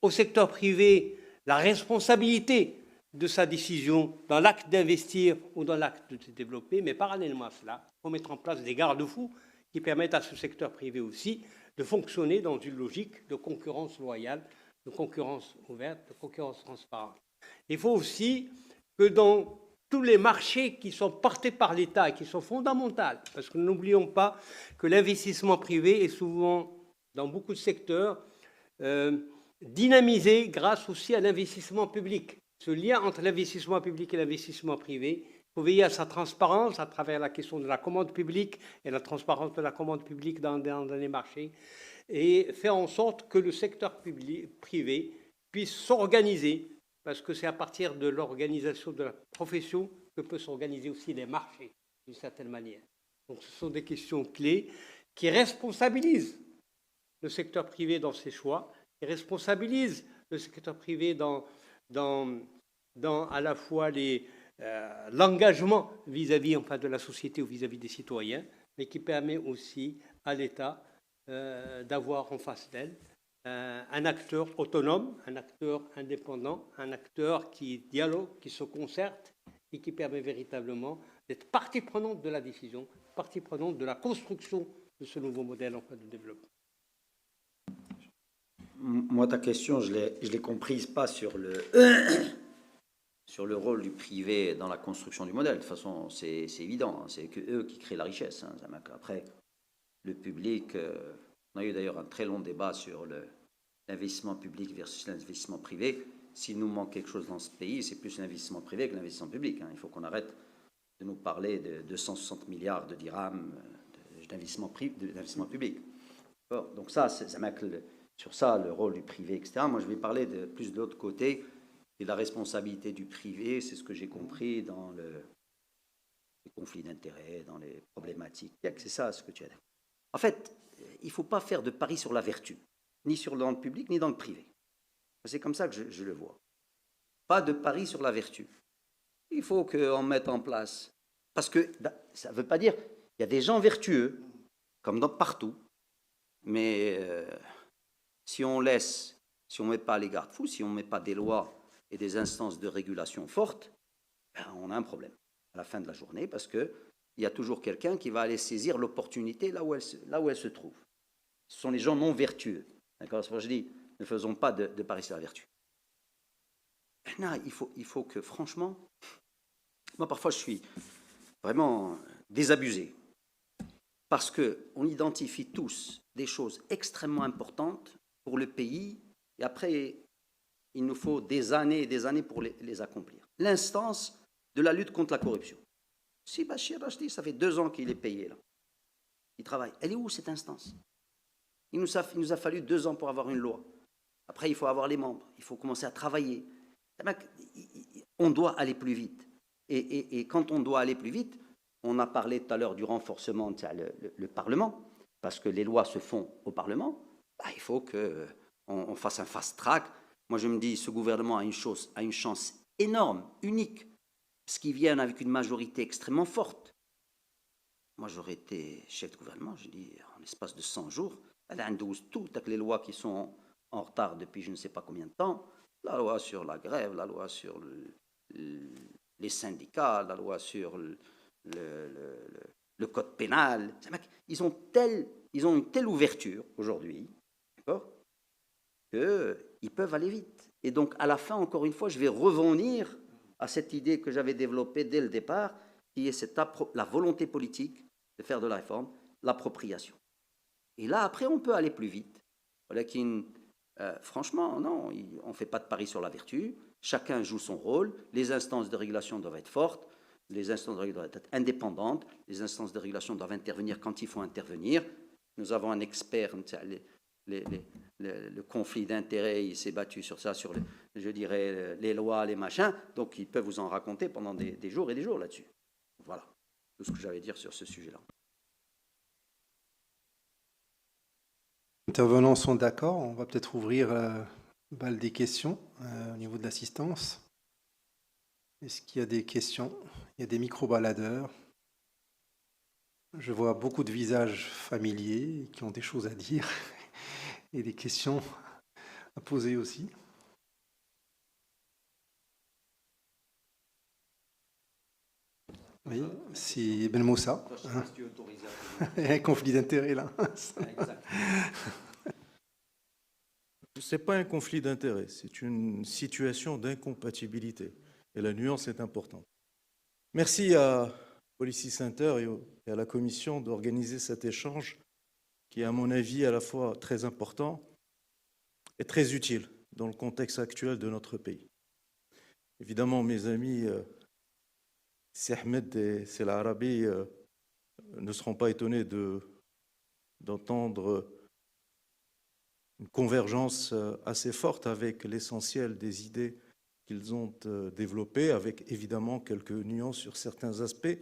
au secteur privé la responsabilité de sa décision dans l'acte d'investir ou dans l'acte de se développer, mais parallèlement à cela, il faut mettre en place des garde-fous qui permettent à ce secteur privé aussi de fonctionner dans une logique de concurrence loyale, de concurrence ouverte, de concurrence transparente. Il faut aussi que dans tous les marchés qui sont portés par l'État et qui sont fondamentaux, parce que n'oublions pas que l'investissement privé est souvent, dans beaucoup de secteurs, dynamisé grâce aussi à l'investissement public. Ce lien entre l'investissement public et l'investissement privé, il faut veiller à sa transparence à travers la question de la commande publique et la transparence de la commande publique dans les marchés et faire en sorte que le secteur privé puisse s'organiser parce que c'est à partir de l'organisation de la profession que peuvent s'organiser aussi les marchés d'une certaine manière. Donc ce sont des questions clés qui responsabilisent le secteur privé dans ses choix, qui responsabilisent le secteur privé dans à la fois l'engagement vis-à-vis de la société ou vis-à-vis des citoyens, mais qui permet aussi à l'État d'avoir en face d'elle un acteur autonome, un acteur indépendant, un acteur qui dialogue, qui se concerte et qui permet véritablement d'être partie prenante de la décision, partie prenante de la construction de ce nouveau modèle de développement. Moi, ta question, je l'ai comprise pas sur le rôle du privé dans la construction du modèle. De toute façon, c'est évident, hein, c'est qu'eux qui créent la richesse. Hein. Après, le public, on a eu d'ailleurs un très long débat sur l'investissement public versus l'investissement privé. S'il nous manque quelque chose dans ce pays, c'est plus l'investissement privé que l'investissement public. Hein. Il faut qu'on arrête de nous parler de 260 milliards de dirhams d'investissement public. Bon, donc ça sur ça, le rôle du privé, etc. Moi, je vais parler plus de l'autre côté et de la responsabilité du privé. C'est ce que j'ai compris dans les conflits d'intérêts, dans les problématiques. C'est ça ce que tu as dit. En fait, il ne faut pas faire de pari sur la vertu, ni dans le public, ni dans le privé. C'est comme ça que je le vois. Pas de pari sur la vertu. Il faut qu'on mette en place. Parce que ça ne veut pas dire qu'il y a des gens vertueux, comme partout, mais si on ne met pas les garde-fous, si on ne met pas des lois et des instances de régulation fortes, ben on a un problème à la fin de la journée, parce qu'il y a toujours quelqu'un qui va aller saisir l'opportunité là où elle se trouve. Ce sont les gens non vertueux. D'accord ? C'est pour ça que je dis, ne faisons pas de pari sur la vertu. Non, il faut que, franchement, moi parfois je suis vraiment désabusé, parce qu'on identifie tous des choses extrêmement importantes pour le pays, et après, il nous faut des années et des années pour les accomplir. L'instance de la lutte contre la corruption. Si Bachir Rachdi, ça fait 2 ans qu'il est payé là, il travaille. Elle est où cette instance ? Il nous a fallu 2 ans pour avoir une loi. Après, il faut avoir les membres, il faut commencer à travailler. On doit aller plus vite. Et quand on doit aller plus vite, on a parlé tout à l'heure du renforcement le Parlement, parce que les lois se font au Parlement. Il faut qu'on fasse un fast-track. Moi, je me dis, ce gouvernement a une chance énorme, unique, parce qu'ils viennent avec une majorité extrêmement forte. Moi, j'aurais été chef de gouvernement, je dis, en l'espace de 100 jours, elle a un 12 tout, avec les lois qui sont en retard depuis je ne sais pas combien de temps, la loi sur la grève, la loi sur les syndicats, la loi sur le code pénal. Ils ont une telle ouverture aujourd'hui, d'accord, qu'ils peuvent aller vite. Et donc, à la fin, encore une fois, je vais revenir à cette idée que j'avais développée dès le départ, qui est la volonté politique de faire de la réforme, l'appropriation. Et là, après, on peut aller plus vite. Franchement, non, on ne fait pas de pari sur la vertu. Chacun joue son rôle. Les instances de régulation doivent être fortes. Les instances de régulation doivent être indépendantes. Les instances de régulation doivent intervenir quand il faut intervenir. Nous avons un expert, le conflit d'intérêts, il s'est battu sur ça, sur les lois, les machins. Donc, ils peuvent vous en raconter pendant des jours et des jours là-dessus. Voilà tout ce que j'avais à dire sur ce sujet-là. Les intervenants sont d'accord. On va peut-être ouvrir le bal des questions au niveau de l'assistance. Est-ce qu'il y a des questions ? Il y a des micro-baladeurs. Je vois beaucoup de visages familiers qui ont des choses à dire et des questions à poser aussi. Oui, c'est Ben Moussa. Il y a un conflit d'intérêts là. Ce n'est pas un conflit d'intérêts, c'est une situation d'incompatibilité. Et la nuance est importante. Merci à Policy Center et à la Commission d'organiser cet échange qui est, à mon avis, à la fois très important et très utile dans le contexte actuel de notre pays. Évidemment, mes amis, Si Ahmed et Sel Arabi ne seront pas étonnés d'entendre une convergence assez forte avec l'essentiel des idées qu'ils ont développées, avec évidemment quelques nuances sur certains aspects.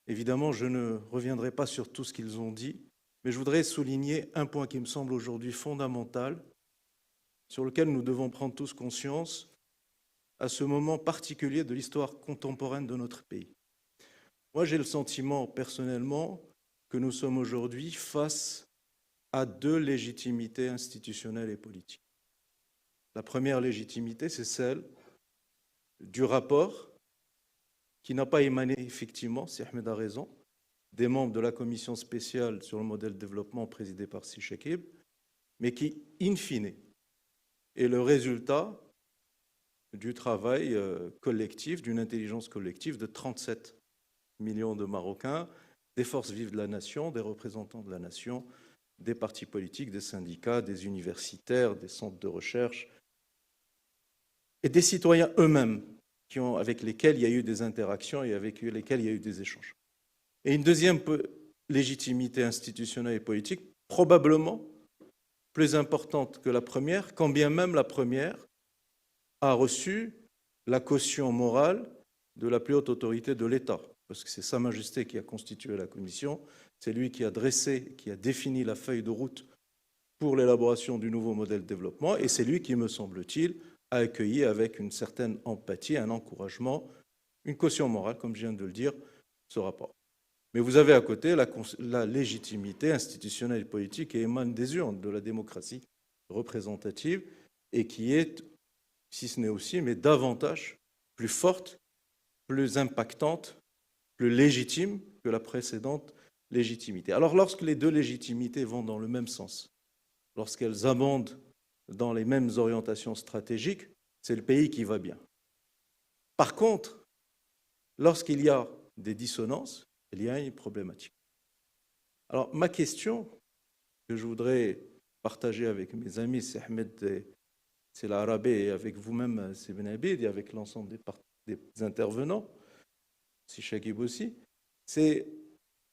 Évidemment, je ne reviendrai pas sur tout ce qu'ils ont dit, mais je voudrais souligner un point qui me semble aujourd'hui fondamental, sur lequel nous devons prendre tous conscience à ce moment particulier de l'histoire contemporaine de notre pays. Moi, j'ai le sentiment personnellement que nous sommes aujourd'hui face à 2 légitimités institutionnelles et politiques. La première légitimité, c'est celle du rapport qui n'a pas émané effectivement, si Ahmed a raison, des membres de la commission spéciale sur le modèle de développement présidée par Si Chekib, mais qui, in fine, est le résultat du travail collectif, d'une intelligence collective de 37 millions de Marocains, des forces vives de la nation, des représentants de la nation, des partis politiques, des syndicats, des universitaires, des centres de recherche et des citoyens eux-mêmes avec lesquels il y a eu des interactions et avec lesquels il y a eu des échanges. Et une deuxième légitimité institutionnelle et politique, probablement plus importante que la première, quand bien même la première a reçu la caution morale de la plus haute autorité de l'État, parce que c'est Sa Majesté qui a constitué la commission, C'est lui qui a dressé, qui a défini la feuille de route pour l'élaboration du nouveau modèle de développement, et c'est lui qui, me semble-t-il, a accueilli avec une certaine empathie, un encouragement, une caution morale, comme je viens de le dire, ce rapport. Mais vous avez à côté la légitimité institutionnelle et politique qui émane des urnes, de la démocratie représentative, et qui est, si ce n'est aussi, mais davantage plus forte, plus impactante, plus légitime que la précédente légitimité. Alors lorsque les deux légitimités vont dans le même sens, lorsqu'elles abondent dans les mêmes orientations stratégiques, c'est le pays qui va bien. Par contre, lorsqu'il y a des dissonances, il y a une problématique. Alors ma question que je voudrais partager avec mes amis, c'est Ahmed, c'est l'Arabé, et avec vous-même, c'est Ben Abid, et avec l'ensemble des intervenants, si Chagib aussi, c'est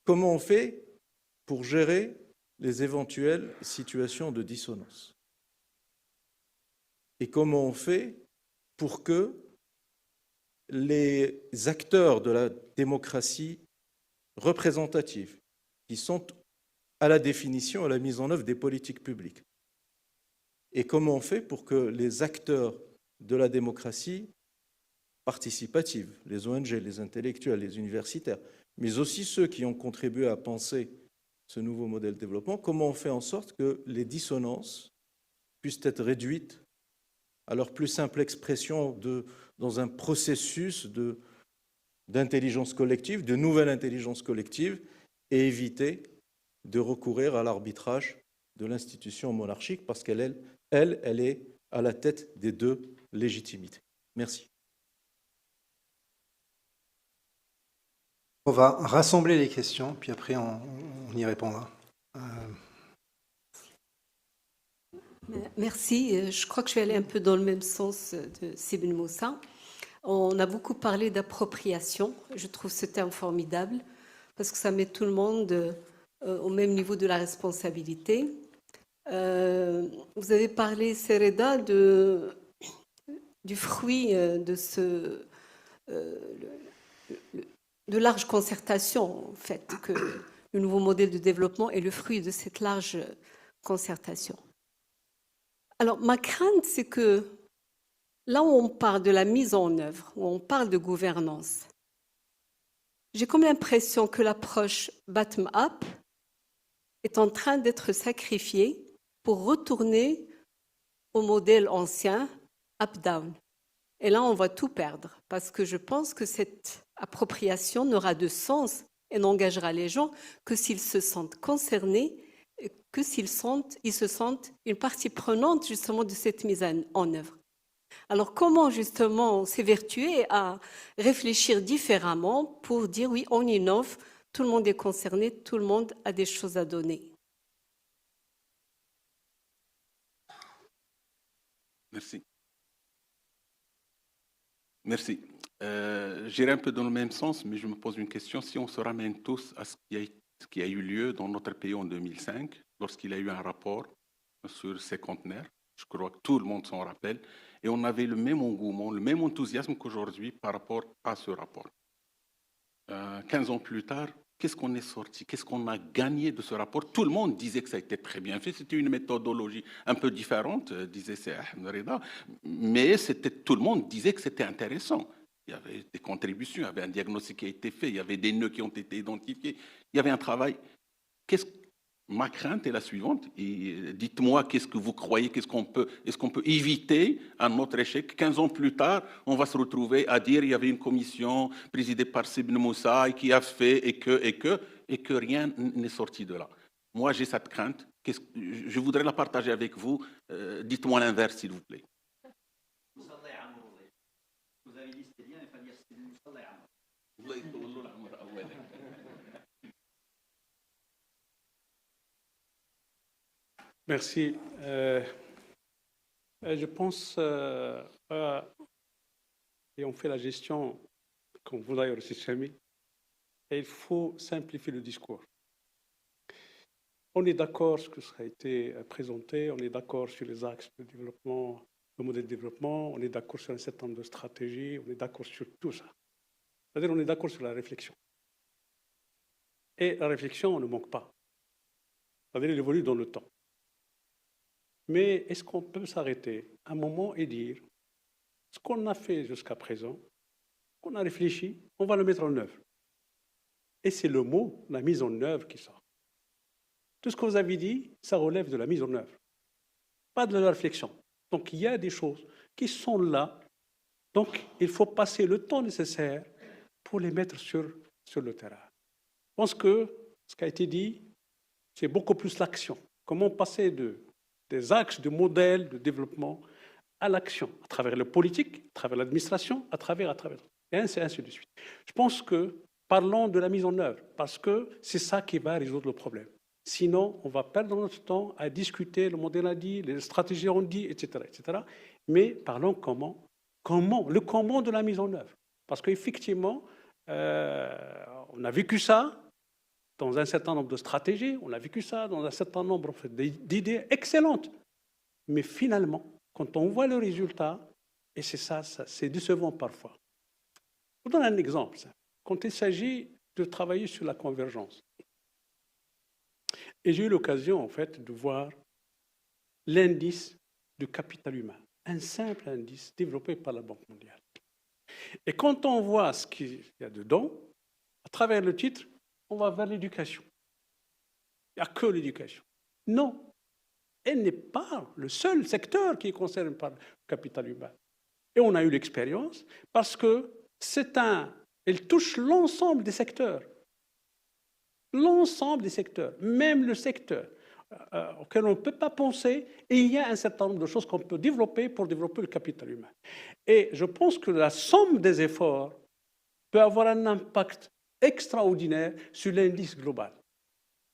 comment on fait pour gérer les éventuelles situations de dissonance. Et comment on fait pour que les acteurs de la démocratie représentative, qui sont à la définition, à la mise en œuvre des politiques publiques, et comment on fait pour que les acteurs de la démocratie participative, les ONG, les intellectuels, les universitaires, mais aussi ceux qui ont contribué à penser ce nouveau modèle de développement, comment on fait en sorte que les dissonances puissent être réduites à leur plus simple expression dans un processus d'intelligence collective, de nouvelle intelligence collective, et éviter de recourir à l'arbitrage de l'institution monarchique parce qu'elle est à la tête des deux légitimités. Merci. On va rassembler les questions, puis après on y répondra. Merci. Je crois que je vais aller un peu dans le même sens de Sibn Moussa. On a beaucoup parlé d'appropriation. Je trouve ce terme formidable parce que ça met tout le monde au même niveau de la responsabilité. Vous avez parlé, Sereda, du fruit de large concertation, en fait, que le nouveau modèle de développement est le fruit de cette large concertation. Alors, ma crainte, c'est que là où on parle de la mise en œuvre, où on parle de gouvernance, j'ai comme l'impression que l'approche bottom-up est en train d'être sacrifiée pour retourner au modèle ancien, up-down. Et là, on va tout perdre, parce que je pense que cette appropriation n'aura de sens et n'engagera les gens que s'ils se sentent concernés, que s'ils se sentent une partie prenante justement de cette mise en œuvre. Alors comment justement s'évertuer à réfléchir différemment pour dire oui, on innove, tout le monde est concerné, tout le monde a des choses à donner. Merci. Merci. J'irai un peu dans le même sens, mais je me pose une question. Si on se ramène tous à ce qui a eu lieu dans notre pays en 2005, lorsqu'il y a eu un rapport sur ces conteneurs, je crois que tout le monde s'en rappelle, et on avait le même engouement, le même enthousiasme qu'aujourd'hui par rapport à ce rapport. 15 ans plus tard, qu'est-ce qu'on est sorti? Qu'est-ce qu'on a gagné de ce rapport? Tout le monde disait que ça a été très bien fait. C'était une méthodologie un peu différente, disait Ahmed Reda, mais tout le monde disait que c'était intéressant. Il y avait des contributions, il y avait un diagnostic qui a été fait, il y avait des nœuds qui ont été identifiés, il y avait un travail. Ma crainte est la suivante, et dites-moi qu'est-ce que vous croyez, est-ce qu'on peut éviter un autre échec? 15 ans plus tard, on va se retrouver à dire il y avait une commission présidée par Sibn Moussa qui a fait et que rien n'est sorti de là. Moi, j'ai cette crainte. Je voudrais la partager avec vous. Dites-moi l'inverse, s'il vous plaît. Vous avez dit c'était bien, il fallait dire Sibn Moussa. Merci. Je pense, et on fait la gestion, comme vous d'ailleurs aussi, Chami, et il faut simplifier le discours. On est d'accord sur ce qui a été présenté, on est d'accord sur les axes de développement, le modèle de développement, on est d'accord sur un certain nombre de stratégies, on est d'accord sur tout ça. C'est-à-dire on est d'accord sur la réflexion. Et la réflexion ne manque pas. C'est-à-dire, elle évolue dans le temps. Mais est-ce qu'on peut s'arrêter un moment et dire ce qu'on a fait jusqu'à présent, qu'on a réfléchi, on va le mettre en œuvre. Et c'est le mot, la mise en œuvre, qui sort. Tout ce que vous avez dit, ça relève de la mise en œuvre, pas de la réflexion. Donc il y a des choses qui sont là. Donc il faut passer le temps nécessaire pour les mettre sur le terrain. Je pense que ce qui a été dit, c'est beaucoup plus l'action. Comment passer des axes, de modèles de développement à l'action, à travers le politique, à travers l'administration, à travers, et ainsi de suite. Je pense que parlons de la mise en œuvre, parce que c'est ça qui va résoudre le problème. Sinon, on va perdre notre temps à discuter, le modèle a dit, les stratégies ont dit, etc., etc. Mais parlons le comment de la mise en œuvre. Parce qu'effectivement, on a vécu ça dans un certain nombre de stratégies, on a vécu ça dans un certain nombre d'idées excellentes. Mais finalement, quand on voit le résultat, et c'est ça, c'est décevant parfois. Je vous donne un exemple. Quand il s'agit de travailler sur la convergence, et j'ai eu l'occasion, en fait, de voir l'indice du capital humain, un simple indice développé par la Banque mondiale. Et quand on voit ce qu'il y a dedans, à travers le titre, on va vers l'éducation. Il n'y a que l'éducation. Non, elle n'est pas le seul secteur qui est concerné par le capital humain. Et on a eu l'expérience parce que elle touche l'ensemble des secteurs. L'ensemble des secteurs, même le secteur auquel on ne peut pas penser, et il y a un certain nombre de choses qu'on peut développer pour développer le capital humain. Et je pense que la somme des efforts peut avoir un impact extraordinaire sur l'indice global.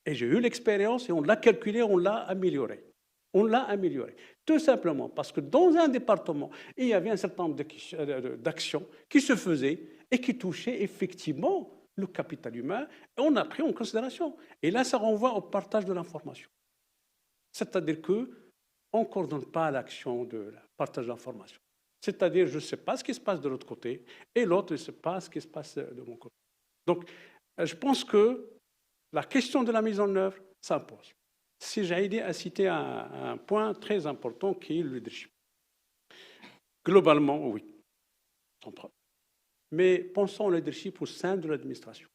Et j'ai eu l'expérience et on l'a calculé, on l'a amélioré. On l'a amélioré. Tout simplement parce que dans un département, il y avait un certain nombre d'actions qui se faisaient et qui touchaient effectivement le capital humain, et on a pris en considération. Et là, ça renvoie au partage de l'information. C'est-à-dire qu'on ne coordonne pas l'action de partage d'information. C'est-à-dire, je ne sais pas ce qui se passe de l'autre côté, et l'autre ne sait pas ce qui se passe de mon côté. Donc, je pense que la question de la mise en œuvre s'impose. Si j'ai aidé à citer un point très important qui est le leadership. Globalement, oui, sans problème. Mais pensons au leadership au sein de l'administration.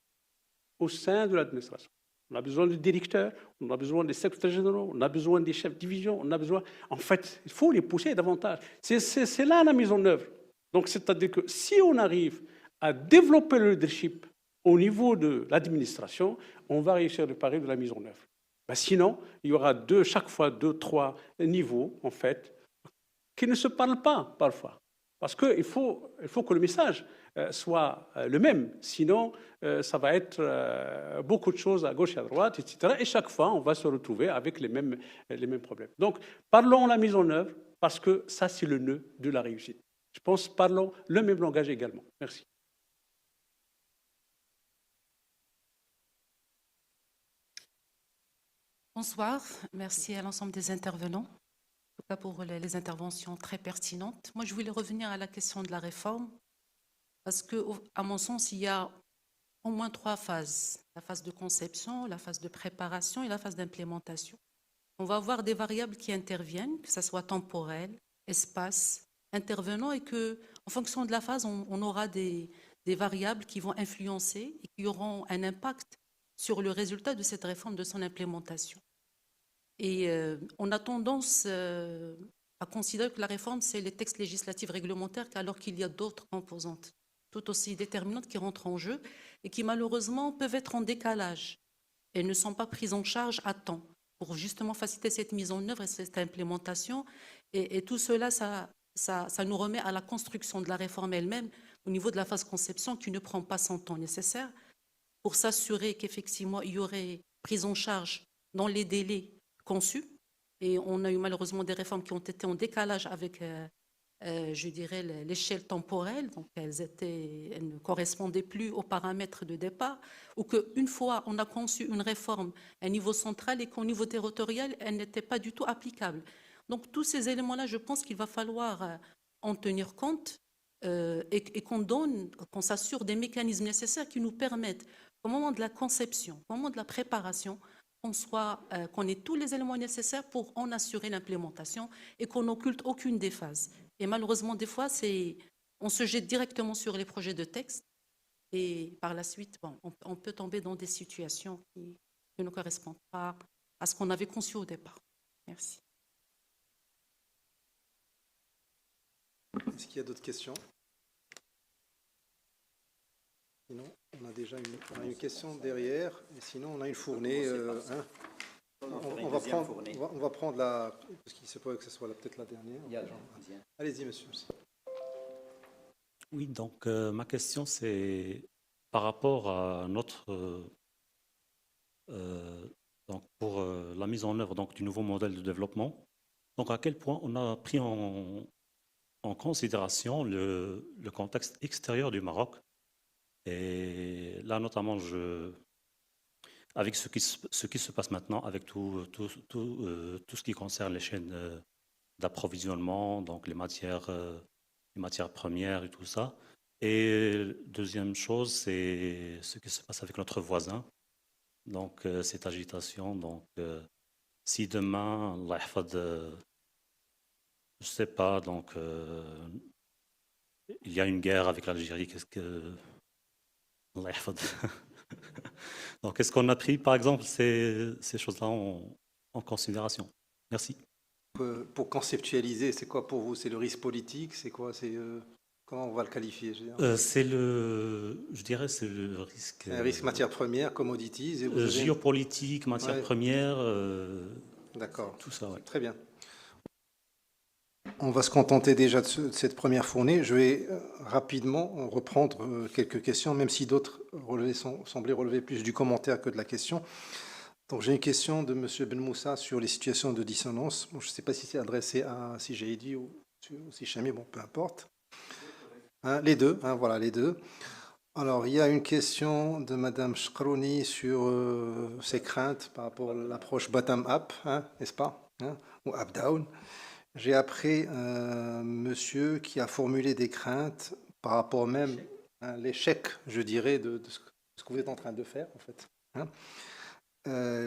Au sein de l'administration. On a besoin des directeurs, on a besoin des secrétaires généraux, on a besoin des chefs de division, on a besoin... En fait, il faut les pousser davantage. C'est là la mise en œuvre. Donc, c'est-à-dire que si on arrive à développer le leadership au niveau de l'administration, on va réussir le pari de la mise en œuvre. Ben sinon, il y aura chaque fois 2, 3 niveaux, en fait, qui ne se parlent pas parfois. Parce qu'il faut que le message soit le même. Sinon, ça va être beaucoup de choses à gauche et à droite, etc. Et chaque fois, on va se retrouver avec les mêmes problèmes. Donc, parlons la mise en œuvre, parce que ça, c'est le nœud de la réussite. Je pense, parlons le même langage également. Merci. Bonsoir, merci à l'ensemble des intervenants, en tout cas pour les interventions très pertinentes. Moi, je voulais revenir à la question de la réforme, parce qu'à mon sens, il y a au moins 3 phases. La phase de conception, la phase de préparation et la phase d'implémentation. On va avoir des variables qui interviennent, que ce soit temporel, espace, intervenant, et qu'en fonction de la phase, on aura des variables qui vont influencer et qui auront un impact sur le résultat de cette réforme, de son implémentation. Et on a tendance à considérer que la réforme, c'est les textes législatifs réglementaires, alors qu'il y a d'autres composantes tout aussi déterminantes qui rentrent en jeu et qui malheureusement peuvent être en décalage et ne sont pas prises en charge à temps pour justement faciliter cette mise en œuvre et cette implémentation. Et tout cela, ça nous remet à la construction de la réforme elle-même au niveau de la phase conception qui ne prend pas son temps nécessaire pour s'assurer qu'effectivement, il y aurait prise en charge dans les délais conçus. Et on a eu malheureusement des réformes qui ont été en décalage avec, je dirais, l'échelle temporelle. Donc, elles ne correspondaient plus aux paramètres de départ. Ou qu'une fois, on a conçu une réforme à un niveau central et qu'au niveau territorial, elle n'était pas du tout applicable. Donc, tous ces éléments-là, je pense qu'il va falloir en tenir compte et qu'on s'assure des mécanismes nécessaires qui nous permettent qu'au moment de la conception, au moment de la préparation, qu'on ait tous les éléments nécessaires pour en assurer l'implémentation et qu'on n'occulte aucune des phases. Et malheureusement, des fois, on se jette directement sur les projets de texte et par la suite, on peut tomber dans des situations qui ne correspondent pas à ce qu'on avait conçu au départ. Merci. Est-ce qu'il y a d'autres questions? Sinon, on a déjà une question derrière, et sinon on a une fournée. On va prendre la... Parce qu'il se pourrait que ce soit peut-être la dernière. Allez-y, monsieur. Oui, donc ma question, c'est par rapport à notre... donc pour la mise en œuvre donc, du nouveau modèle de développement, donc à quel point on a pris en considération le contexte extérieur du Maroc. Et là, notamment, avec ce qui se passe maintenant, avec tout ce qui concerne les chaînes d'approvisionnement, donc les matières premières et tout ça. Et deuxième chose, c'est ce qui se passe avec notre voisin. Donc, cette agitation. Donc, si demain, Allah yahfad, je ne sais pas, donc, il y a une guerre avec l'Algérie, qu'est-ce que... Allah yahfad. Donc, est-ce qu'on a pris, par exemple, ces choses-là en considération? Merci. Pour conceptualiser, c'est quoi pour vous? C'est le risque politique? C'est quoi? Comment on va le qualifier? Je dirais c'est le risque... Un risque matières premières, commodities. Géopolitique, matières premières. D'accord. Tout ça, oui. Très bien. On va se contenter déjà de cette première fournée. Je vais rapidement reprendre quelques questions, même si d'autres semblaient relever plus du commentaire que de la question. Donc j'ai une question de M. Ben Moussa sur les situations de dissonance. Bon, je ne sais pas si c'est adressé à Sijaidi ou Sichami, bon, peu importe. Les deux, voilà, les deux. Alors, il y a une question de Mme Shkrouni sur ses craintes par rapport à l'approche bottom-up, n'est-ce pas, ou up-down. J'ai après monsieur qui a formulé des craintes par rapport même à l'échec, je dirais, de ce que vous êtes en train de faire, en fait.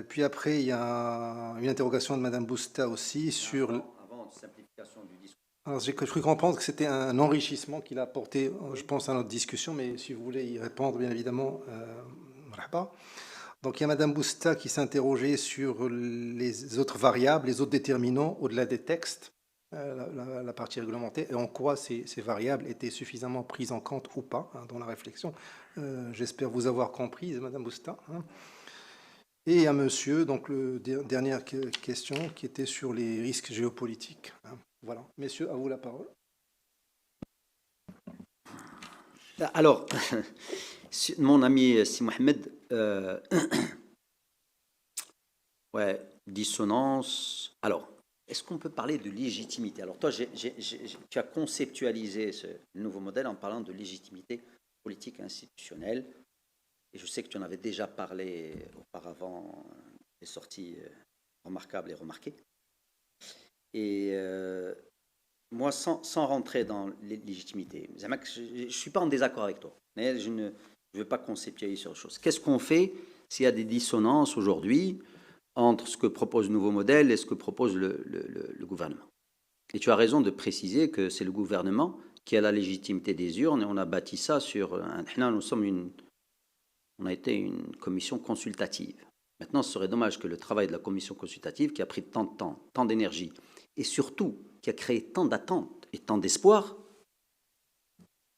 Puis après, il y a une interrogation de Mme Bousta aussi sur... Avant simplification du discours. Alors, j'ai cru comprendre que c'était un enrichissement qu'il a apporté, je pense, à notre discussion, mais si vous voulez y répondre, bien évidemment, voilà pas. Donc, il y a Mme Bousta qui s'interrogeait sur les autres variables, les autres déterminants au-delà des textes, la partie réglementée, et en quoi ces variables étaient suffisamment prises en compte ou pas dans la réflexion. J'espère vous avoir comprise, Mme Bousta. Et à monsieur, donc, dernière question qui était sur les risques géopolitiques. Voilà. Messieurs, à vous la parole. Alors, mon ami Si Mohamed, ouais, dissonance. Alors, est-ce qu'on peut parler de légitimité? Alors, toi, tu as conceptualisé ce nouveau modèle en parlant de légitimité politique institutionnelle. Et je sais que tu en avais déjà parlé auparavant, des sorties remarquables et remarquées. Et moi, sans rentrer dans les légitimités, je ne suis pas en désaccord avec toi, mais je ne veux pas conceptualiser sur les choses. Qu'est-ce qu'on fait s'il y a des dissonances aujourd'hui entre ce que propose le nouveau modèle et ce que propose le gouvernement? Et tu as raison de préciser que c'est le gouvernement qui a la légitimité des urnes, et on a bâti ça sur... On a été une commission consultative. Maintenant, ce serait dommage que le travail de la commission consultative, qui a pris tant de temps, tant d'énergie, et surtout qui a créé tant d'attentes et tant d'espoir,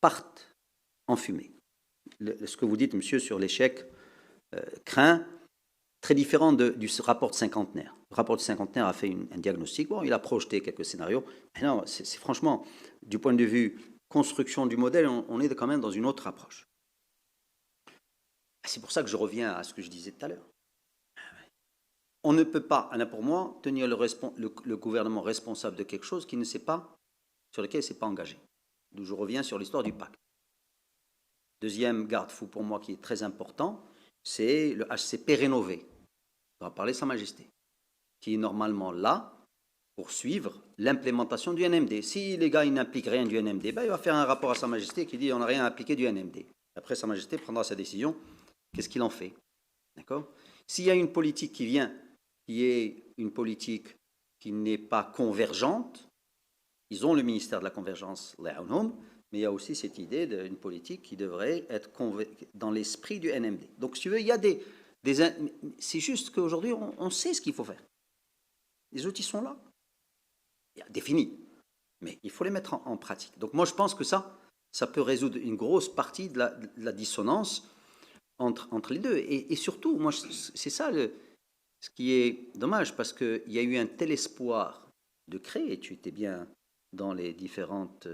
parte en fumée. Ce que vous dites, monsieur, sur l'échec craint, très différent du rapport de cinquantenaire. Le rapport de cinquantenaire a fait un diagnostic, bon, il a projeté quelques scénarios. Mais non, c'est franchement, du point de vue construction du modèle, on est quand même dans une autre approche. C'est pour ça que je reviens à ce que je disais tout à l'heure. On ne peut pas, pour moi, tenir le gouvernement responsable de quelque chose qui ne sait pas, sur lequel il ne s'est pas engagé. D'où je reviens sur l'histoire du pacte. Deuxième garde-fou pour moi qui est très important, c'est le HCP rénové. On va parler Sa Majesté, qui est normalement là pour suivre l'implémentation du NMD. Si les gars n'impliquent rien du NMD, il va faire un rapport à Sa Majesté qui dit on n'a rien à appliquer du NMD. Après, Sa Majesté prendra sa décision qu'est-ce qu'il en fait? D'accord? S'il y a une politique qui vient, qui est une politique qui n'est pas convergente, ils ont le ministère de la convergence, mais il y a aussi cette idée d'une politique qui devrait être dans l'esprit du NMD. Donc, si tu veux, il y a c'est juste qu'aujourd'hui, on sait ce qu'il faut faire. Les outils sont là. Il y a défini. Mais il faut les mettre en pratique. Donc, moi, je pense que ça peut résoudre une grosse partie de la dissonance entre les deux. Et surtout, moi, c'est ça ce qui est dommage, parce qu'il y a eu un tel espoir de créer, et tu étais bien dans les différentes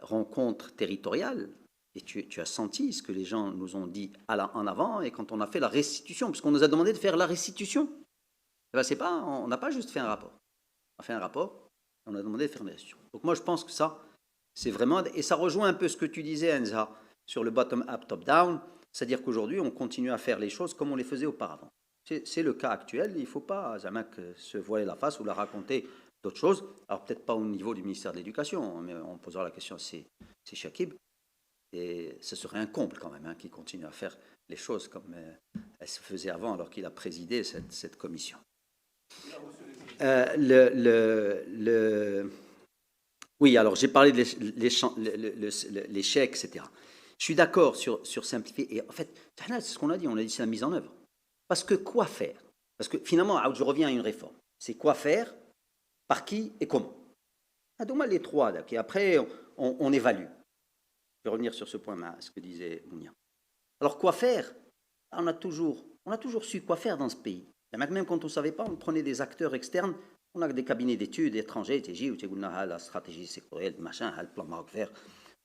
rencontres territoriales, et tu as senti ce que les gens nous ont dit en avant, et quand on a fait la restitution, parce qu'on nous a demandé de faire la restitution. Ben, on n'a pas juste fait un rapport. On a fait un rapport, on a demandé de faire une restitution. Donc moi, je pense que ça, c'est vraiment... Et ça rejoint un peu ce que tu disais, Enza, sur le bottom-up, top-down, c'est-à-dire qu'aujourd'hui, on continue à faire les choses comme on les faisait auparavant. C'est le cas actuel, il ne faut pas jamais se voiler la face ou la raconter d'autres choses. Alors peut-être pas au niveau du ministère de l'Éducation, mais on posera la question, c'est Chakib. Et ce serait un comble quand même, qu'il continue à faire les choses comme elles se faisaient avant, alors qu'il a présidé cette commission. Oui, alors j'ai parlé de l'échec, etc. Je suis d'accord sur simplifier. Et en fait, c'est ce qu'on a dit, c'est la mise en œuvre. Parce que quoi faire? Parce que finalement, je reviens à une réforme. C'est quoi faire, par qui et comment? Donc les trois, là, et après on évalue. Je vais revenir sur ce point, ce que disait Mounia. Alors quoi faire? On a toujours su quoi faire dans ce pays. Même quand on ne savait pas, on prenait des acteurs externes. On a des cabinets d'études étrangers, la stratégie sectorielle, machin, le plan Maroc vert,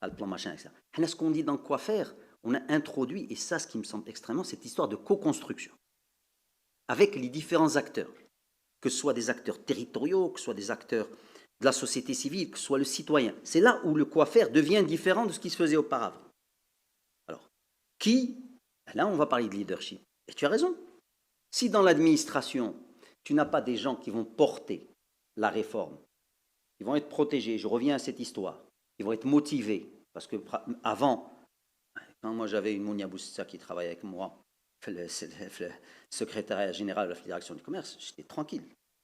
le plan machin, etc. Ce qu'on dit dans quoi faire, on a introduit, et ça, ce qui me semble extrêmement, cette histoire de co-construction avec les différents acteurs, que ce soit des acteurs territoriaux, que ce soit des acteurs de la société civile, que ce soit le citoyen. C'est là où le quoi faire devient différent de ce qui se faisait auparavant. Alors, là, on va parler de leadership. Et tu as raison. Si dans l'administration, tu n'as pas des gens qui vont porter la réforme, ils vont être protégés, je reviens à cette histoire, ils vont être motivés, parce que avant, quand moi j'avais une Mounia Boussa qui travaillait avec moi, le secrétariat général de la Fédération du commerce, j'étais tranquille,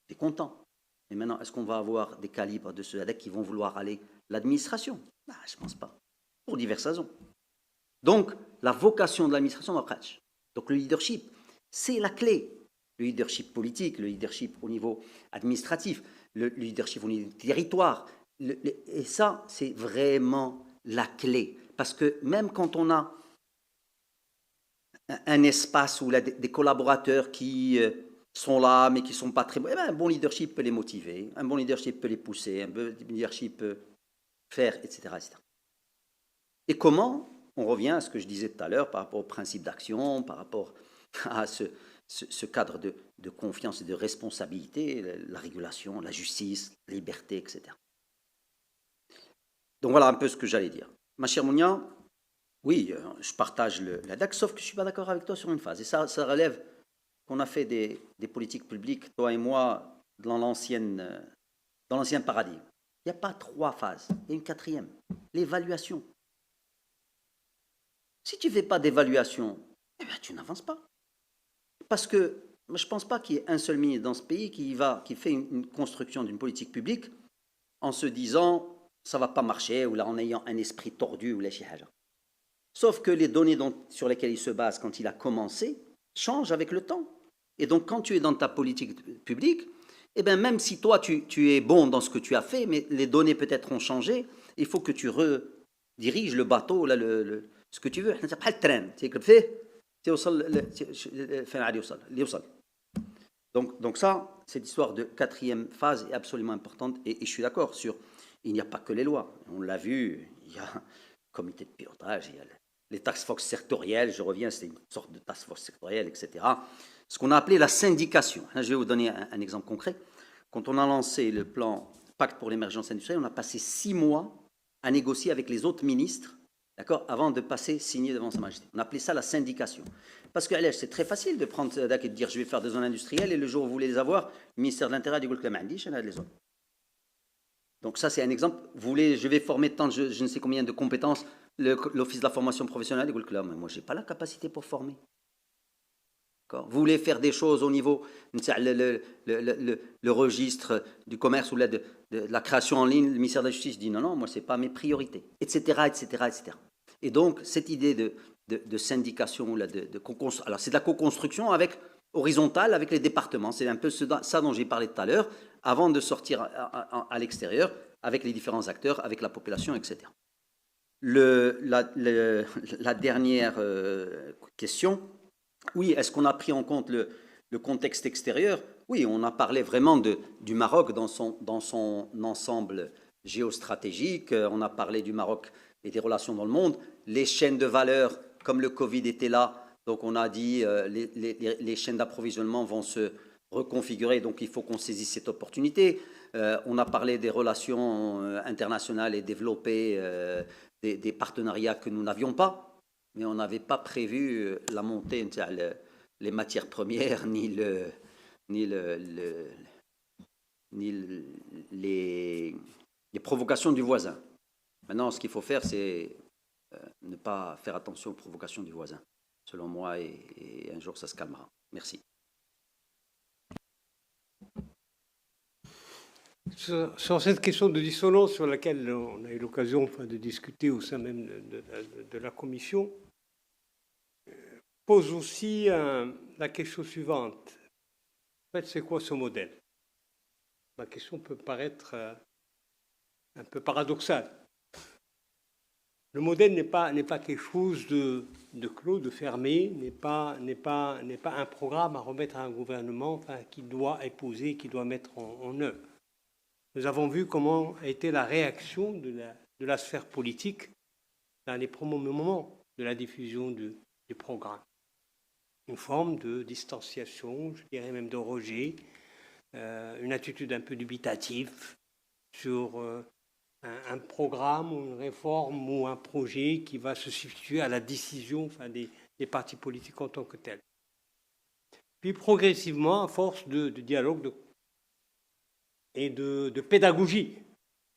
j'étais content. Mais maintenant, est-ce qu'on va avoir des calibres de ceux qui vont vouloir aller l'administration? Je ne pense pas, pour diverses raisons. Donc, la vocation de l'administration va prêcher. Donc, le leadership, c'est la clé. Le leadership politique, le leadership au niveau administratif, le leadership au niveau du territoire. Et ça, c'est vraiment la clé. Parce que même quand on a un espace où des collaborateurs qui sont là, mais qui ne sont pas très bons, un bon leadership peut les motiver, un bon leadership peut les pousser, un bon leadership peut faire, etc., etc. Et comment? On revient à ce que je disais tout à l'heure par rapport au principe d'action, par rapport à ce cadre de confiance et de responsabilité, la régulation, la justice, la liberté, etc. Donc voilà un peu ce que j'allais dire. Ma chère Mounia, oui, je partage la DAC, sauf que je ne suis pas d'accord avec toi sur une phase. Et ça relève qu'on a fait des politiques publiques, toi et moi, dans l'ancien paradigme. Il n'y a pas 3 phases, il y a une 4e, l'évaluation. Si tu ne fais pas d'évaluation, tu n'avances pas. Parce que je ne pense pas qu'il y ait un seul ministre dans ce pays qui fait une construction d'une politique publique en se disant ça ne va pas marcher, ou là en ayant un esprit tordu, ou la chihaja. Sauf que les données sur lesquelles il se base quand il a commencé changent avec le temps. Et donc quand tu es dans ta politique publique, même si toi tu es bon dans ce que tu as fait, mais les données peut-être ont changé, il faut que tu rediriges le bateau, là, ce que tu veux. Donc ça, cette histoire de 4e phase est absolument importante, et je suis d'accord il n'y a pas que les lois. On l'a vu, il y a le comité de pilotage, il y a les task force sectorielles, je reviens, c'est une sorte de task force sectorielle, etc. Ce qu'on a appelé la syndication. Je vais vous donner un exemple concret. Quand on a lancé le plan Pacte pour l'émergence industrielle, on a passé 6 mois à négocier avec les autres ministres, d'accord, avant de signer devant Sa Majesté. On a appelé ça la syndication. Parce que c'est très facile de prendre et de dire je vais faire des zones industrielles, et le jour où vous voulez les avoir, le ministère de l'Intérieur dit que le Mandi, je les zones. Donc ça, c'est un exemple. Je vais former tant je ne sais combien de compétences l'Office de la formation professionnelle, il dit là, mais moi, je n'ai pas la capacité pour former. Vous voulez faire des choses au niveau le registre du commerce ou de la création en ligne, le ministère de la Justice dit non, moi, ce n'est pas mes priorités, etc., etc., etc. Et donc, cette idée de syndication, alors c'est de la co-construction horizontale avec les départements. C'est un peu ça dont j'ai parlé tout à l'heure, avant de sortir à l'extérieur, avec les différents acteurs, avec la population, etc. La dernière question, oui, est-ce qu'on a pris en compte le contexte extérieur? Oui, on a parlé vraiment du Maroc dans son ensemble géostratégique, on a parlé du Maroc et des relations dans le monde, les chaînes de valeur, comme le Covid était là, donc on a dit les chaînes d'approvisionnement vont se reconfigurer, donc il faut qu'on saisisse cette opportunité. On a parlé des relations internationales et développer des partenariats que nous n'avions pas, mais on n'avait pas prévu la montée, les matières premières, ni les provocations du voisin. Maintenant, ce qu'il faut faire, c'est ne pas faire attention aux provocations du voisin, selon moi, et un jour, ça se calmera. Merci. Sur cette question de dissonance sur laquelle on a eu l'occasion de discuter au sein même de la commission, pose aussi la question suivante. En fait, c'est quoi ce modèle? La question peut paraître un peu paradoxale. Le modèle n'est pas quelque chose de clos, de fermé, n'est pas un programme à remettre à un gouvernement qui doit épouser, qui doit mettre en œuvre. Nous avons vu comment a été la réaction de la sphère politique dans les premiers moments de la diffusion du programme. Une forme de distanciation, je dirais même de rejet, une attitude un peu dubitative sur un programme ou une réforme ou un projet qui va se substituer à la décision des partis politiques en tant que tels. Puis progressivement, à force de dialogue et de pédagogie,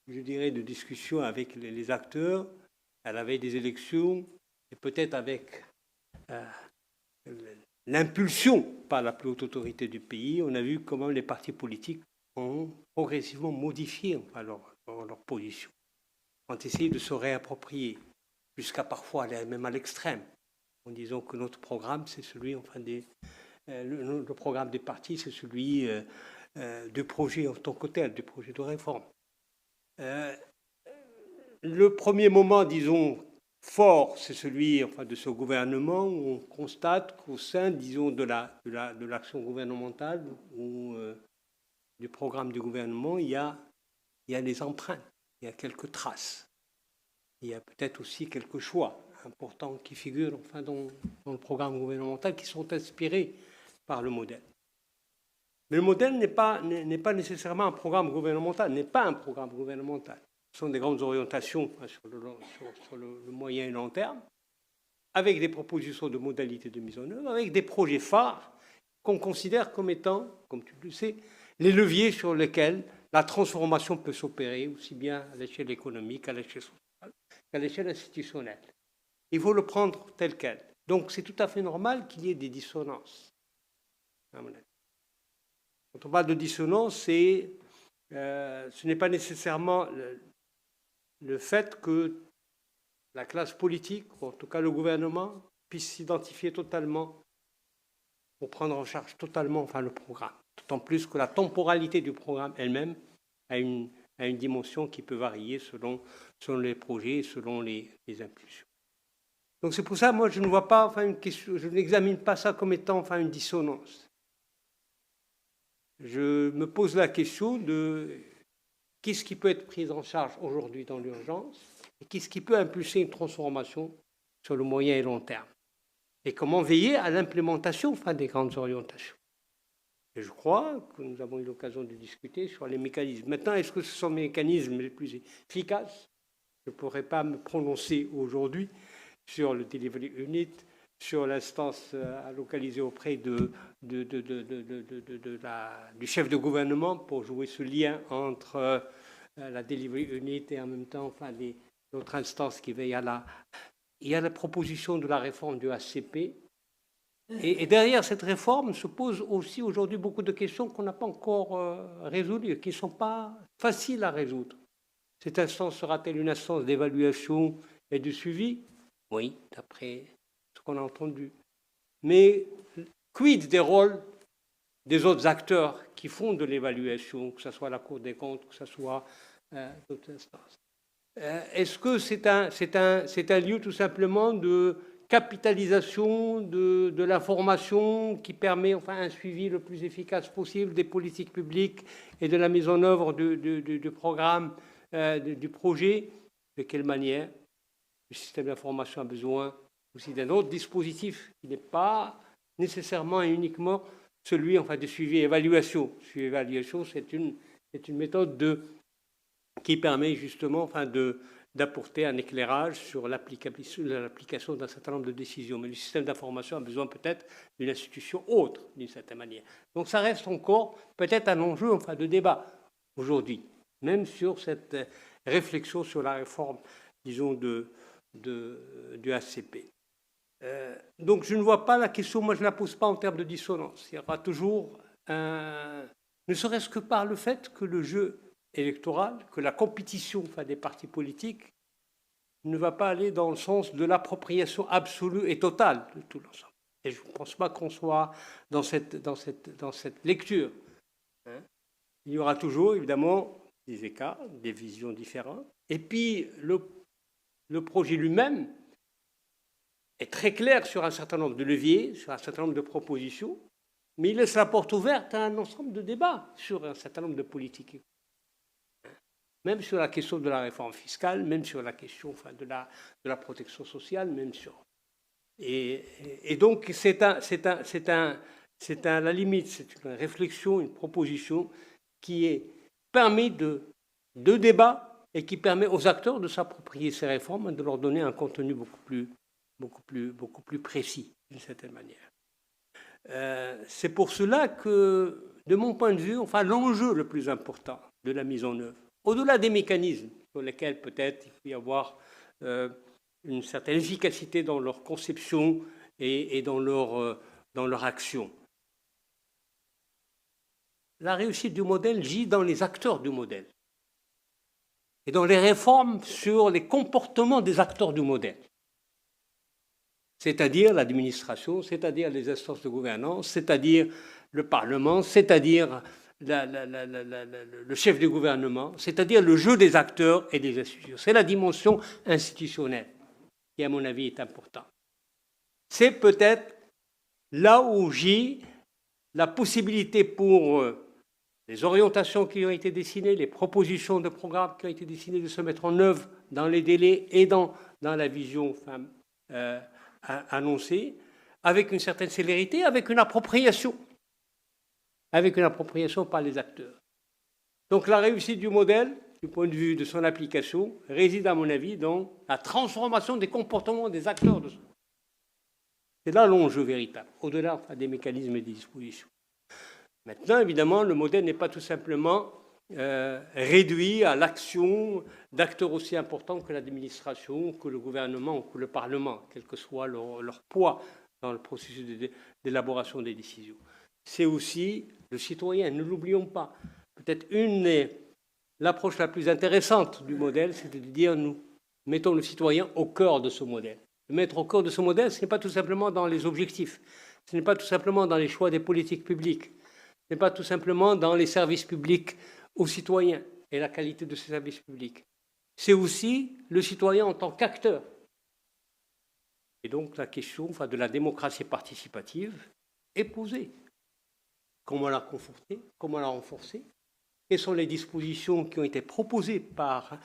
je dirais, de discussion avec les acteurs, à la veille des élections, et peut-être avec l'impulsion par la plus haute autorité du pays, on a vu comment les partis politiques ont progressivement modifié leur position, ont essayé de se réapproprier, jusqu'à parfois aller même à l'extrême, en disant que notre programme, c'est celui, le programme des partis, c'est celui du projet en tant que tel, du projet de réforme. Le premier moment, disons, fort, c'est celui de ce gouvernement où on constate qu'au sein, disons, de l'action gouvernementale ou du programme du gouvernement, il y a des empreintes, il y a quelques traces. Il y a peut-être aussi quelques choix importants qui figurent dans le programme gouvernemental qui sont inspirés par le modèle. Mais le modèle n'est pas nécessairement un programme gouvernemental, n'est pas un programme gouvernemental. Ce sont des grandes orientations sur le moyen et long terme, avec des propositions de modalités de mise en œuvre, avec des projets phares qu'on considère comme étant, comme tu le sais, les leviers sur lesquels la transformation peut s'opérer, aussi bien à l'échelle économique, à l'échelle sociale, qu'à l'échelle institutionnelle. Il faut le prendre tel quel. Donc c'est tout à fait normal qu'il y ait des dissonances, à mon avis. Quand on parle de dissonance, ce n'est pas nécessairement le fait que la classe politique, ou en tout cas le gouvernement, puisse s'identifier totalement pour prendre en charge totalement le programme. D'autant plus que la temporalité du programme elle-même a une dimension qui peut varier selon les projets et selon les impulsions. Donc c'est pour ça, moi, je ne vois pas une question, je n'examine pas ça comme étant une dissonance. Je me pose la question de qu'est-ce qui peut être pris en charge aujourd'hui dans l'urgence et qu'est-ce qui peut impulser une transformation sur le moyen et long terme. Et comment veiller à l'implémentation des grandes orientations. Et je crois que nous avons eu l'occasion de discuter sur les mécanismes. Maintenant, est-ce que ce sont les mécanismes les plus efficaces? Je ne pourrais pas me prononcer aujourd'hui sur le delivery unit, sur l'instance à localiser auprès du chef de gouvernement pour jouer ce lien entre la delivery unit et en même temps l'autre instance qui veille il y a la proposition de la réforme du HCP. Et derrière cette réforme se posent aussi aujourd'hui beaucoup de questions qu'on n'a pas encore résolues, qui ne sont pas faciles à résoudre. Cette instance sera-t-elle une instance d'évaluation et de suivi? Oui, d'après ce qu'on a entendu. Mais quid des rôles des autres acteurs qui font de l'évaluation, que ce soit la Cour des comptes, que ce soit d'autres instances? Est-ce que c'est un lieu tout simplement de capitalisation de l'information qui permet un suivi le plus efficace possible des politiques publiques et de la mise en œuvre du programme, du projet? De quelle manière? Le système d'information a besoin aussi d'un autre dispositif qui n'est pas nécessairement et uniquement celui de suivi et évaluation. Suivi et évaluation, c'est une méthode qui permet justement d'apporter un éclairage sur l'application d'un certain nombre de décisions. Mais le système d'information a besoin peut-être d'une institution autre, d'une certaine manière. Donc ça reste encore peut-être un enjeu de débat aujourd'hui, même sur cette réflexion sur la réforme, disons, du HCP. Donc je ne vois pas la question, moi je ne la pose pas en termes de dissonance. Il y aura toujours ne serait-ce que par le fait que le jeu électoral, que la compétition des partis politiques ne va pas aller dans le sens de l'appropriation absolue et totale de tout l'ensemble. Et je ne pense pas qu'on soit dans cette lecture. Il y aura toujours, évidemment, des écarts, des visions différentes. Et puis, le projet lui-même est très clair sur un certain nombre de leviers, sur un certain nombre de propositions, mais il laisse la porte ouverte à un ensemble de débats sur un certain nombre de politiques. Même sur la question de la réforme fiscale, même sur la question de la protection sociale, même sur... Et donc, c'est à la limite, c'est une réflexion, une proposition qui permet de débat et qui permet aux acteurs de s'approprier ces réformes et de leur donner un contenu beaucoup plus précis, d'une certaine manière. C'est pour cela que, de mon point de vue, l'enjeu le plus important de la mise en œuvre, au-delà des mécanismes sur lesquels peut-être il peut y avoir une certaine efficacité dans leur conception et dans leur action. La réussite du modèle gît dans les acteurs du modèle et dans les réformes sur les comportements des acteurs du modèle, c'est-à-dire l'administration, c'est-à-dire les instances de gouvernance, c'est-à-dire le Parlement, c'est-à-dire le chef du gouvernement, c'est-à-dire le jeu des acteurs et des institutions. C'est la dimension institutionnelle qui, à mon avis, est importante. C'est peut-être là où gît la possibilité pour les orientations qui ont été dessinées, les propositions de programmes qui ont été dessinées de se mettre en œuvre dans les délais et dans la vision annoncée, avec une certaine célérité, avec une appropriation par les acteurs. Donc la réussite du modèle, du point de vue de son application, réside, à mon avis, dans la transformation des comportements des acteurs. C'est là l'enjeu véritable, au-delà des mécanismes et des dispositions. Maintenant, évidemment, le modèle n'est pas tout simplement réduit à l'action d'acteurs aussi importants que l'administration, que le gouvernement ou que le Parlement, quel que soit leur poids dans le processus d'élaboration des décisions. C'est aussi le citoyen, ne l'oublions pas. Peut-être l'approche la plus intéressante du modèle, c'est de dire nous mettons le citoyen au cœur de ce modèle. Le mettre au cœur de ce modèle, ce n'est pas tout simplement dans les objectifs, ce n'est pas tout simplement dans les choix des politiques publiques, ce n'est pas tout simplement dans les services publics aux citoyens et la qualité de ces services publics. C'est aussi le citoyen en tant qu'acteur. Et donc la question de la démocratie participative est posée. Comment la conforter? Comment la renforcer? Quelles sont les dispositions qui ont été proposées par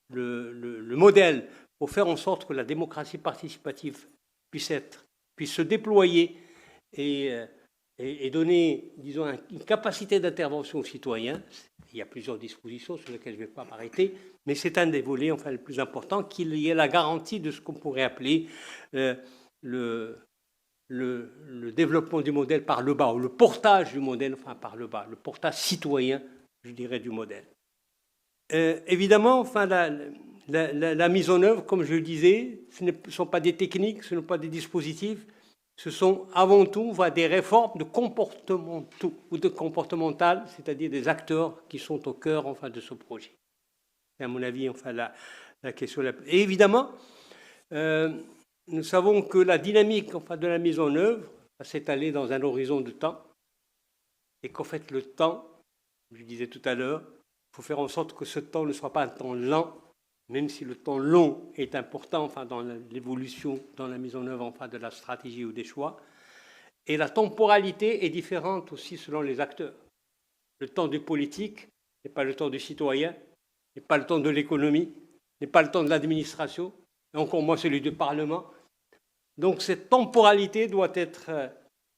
le modèle pour faire en sorte que la démocratie participative puisse se déployer et donner, disons, une capacité d'intervention aux citoyens? Il y a plusieurs dispositions sur lesquelles je ne vais pas m'arrêter, mais c'est un des volets le plus important, qu'il y ait la garantie de ce qu'on pourrait appeler le développement du modèle par le bas, ou le portage du modèle par le bas, le portage citoyen, je dirais, du modèle. Évidemment, enfin, la mise en œuvre, comme je le disais, ce ne sont pas des techniques, ce ne sont pas des dispositifs, ce sont avant tout des réformes de comportementaux ou de comportementales, c'est-à-dire des acteurs qui sont au cœur enfin, de ce projet. C'est à mon avis enfin, la question. Et évidemment, nous savons que la dynamique enfin, de la mise en œuvre va s'étaler dans un horizon de temps et qu'en fait le temps, je disais tout à l'heure, il faut faire en sorte que ce temps ne soit pas un temps lent, même si le temps long est important enfin, dans l'évolution, dans la mise en œuvre enfin, de la stratégie ou des choix. Et la temporalité est différente aussi selon les acteurs. Le temps du politique n'est pas le temps du citoyen, n'est pas le temps de l'économie, n'est pas le temps de l'administration, et encore moins celui du Parlement. Donc cette temporalité doit être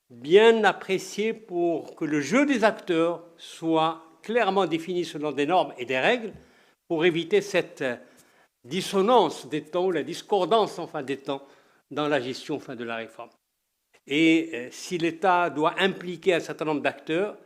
bien appréciée pour que le jeu des acteurs soit clairement défini selon des normes et des règles pour éviter cette dissonance des temps, la discordance enfin, des temps dans la gestion enfin, de la réforme. Et si l'État doit impliquer un certain nombre d'acteurs,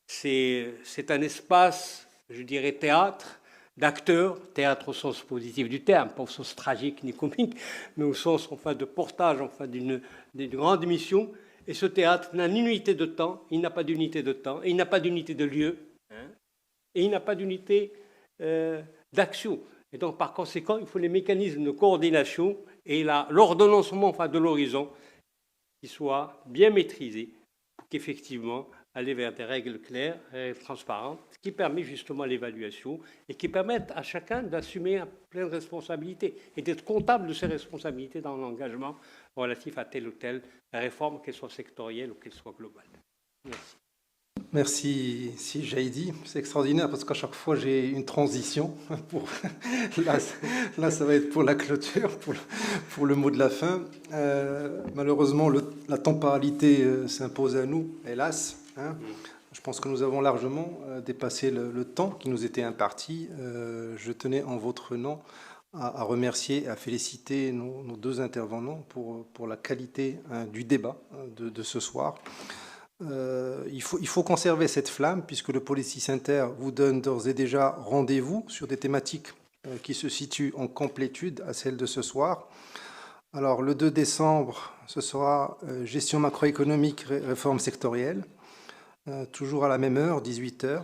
c'est un espace, je dirais, théâtre, d'acteurs, théâtre au sens positif du terme, pas au sens tragique ni comique, mais au sens enfin, de portage enfin, d'une grande mission. Et ce théâtre n'a ni unité de temps, il n'a pas d'unité de temps, et il n'a pas d'unité de lieu, et il n'a pas d'unité d'action. Et donc, par conséquent, il faut les mécanismes de coordination et l'ordonnancement enfin, de l'horizon qui soient bien maîtrisés pour qu'effectivement, aller vers des règles claires et transparentes, qui permet justement l'évaluation et qui permettent à chacun d'assumer une pleine responsabilité et d'être comptable de ses responsabilités dans l'engagement relatif à telle ou telle réforme, qu'elle soit sectorielle ou qu'elle soit globale. Merci. Merci, si Jaïdi. C'est extraordinaire parce qu'à chaque fois, j'ai une transition. Là, ça va être pour la clôture, pour le mot de la fin. Malheureusement, la temporalité s'impose à nous, hélas. Je pense que nous avons largement dépassé le temps qui nous était imparti. Je tenais en votre nom à remercier et à féliciter nos deux intervenants pour la qualité du débat de ce soir. Il faut conserver cette flamme puisque le Policy Center vous donne d'ores et déjà rendez-vous sur des thématiques qui se situent en complétude à celle de ce soir. Alors le 2 décembre, ce sera gestion macroéconomique, réforme sectorielle, toujours à la même heure, 18h.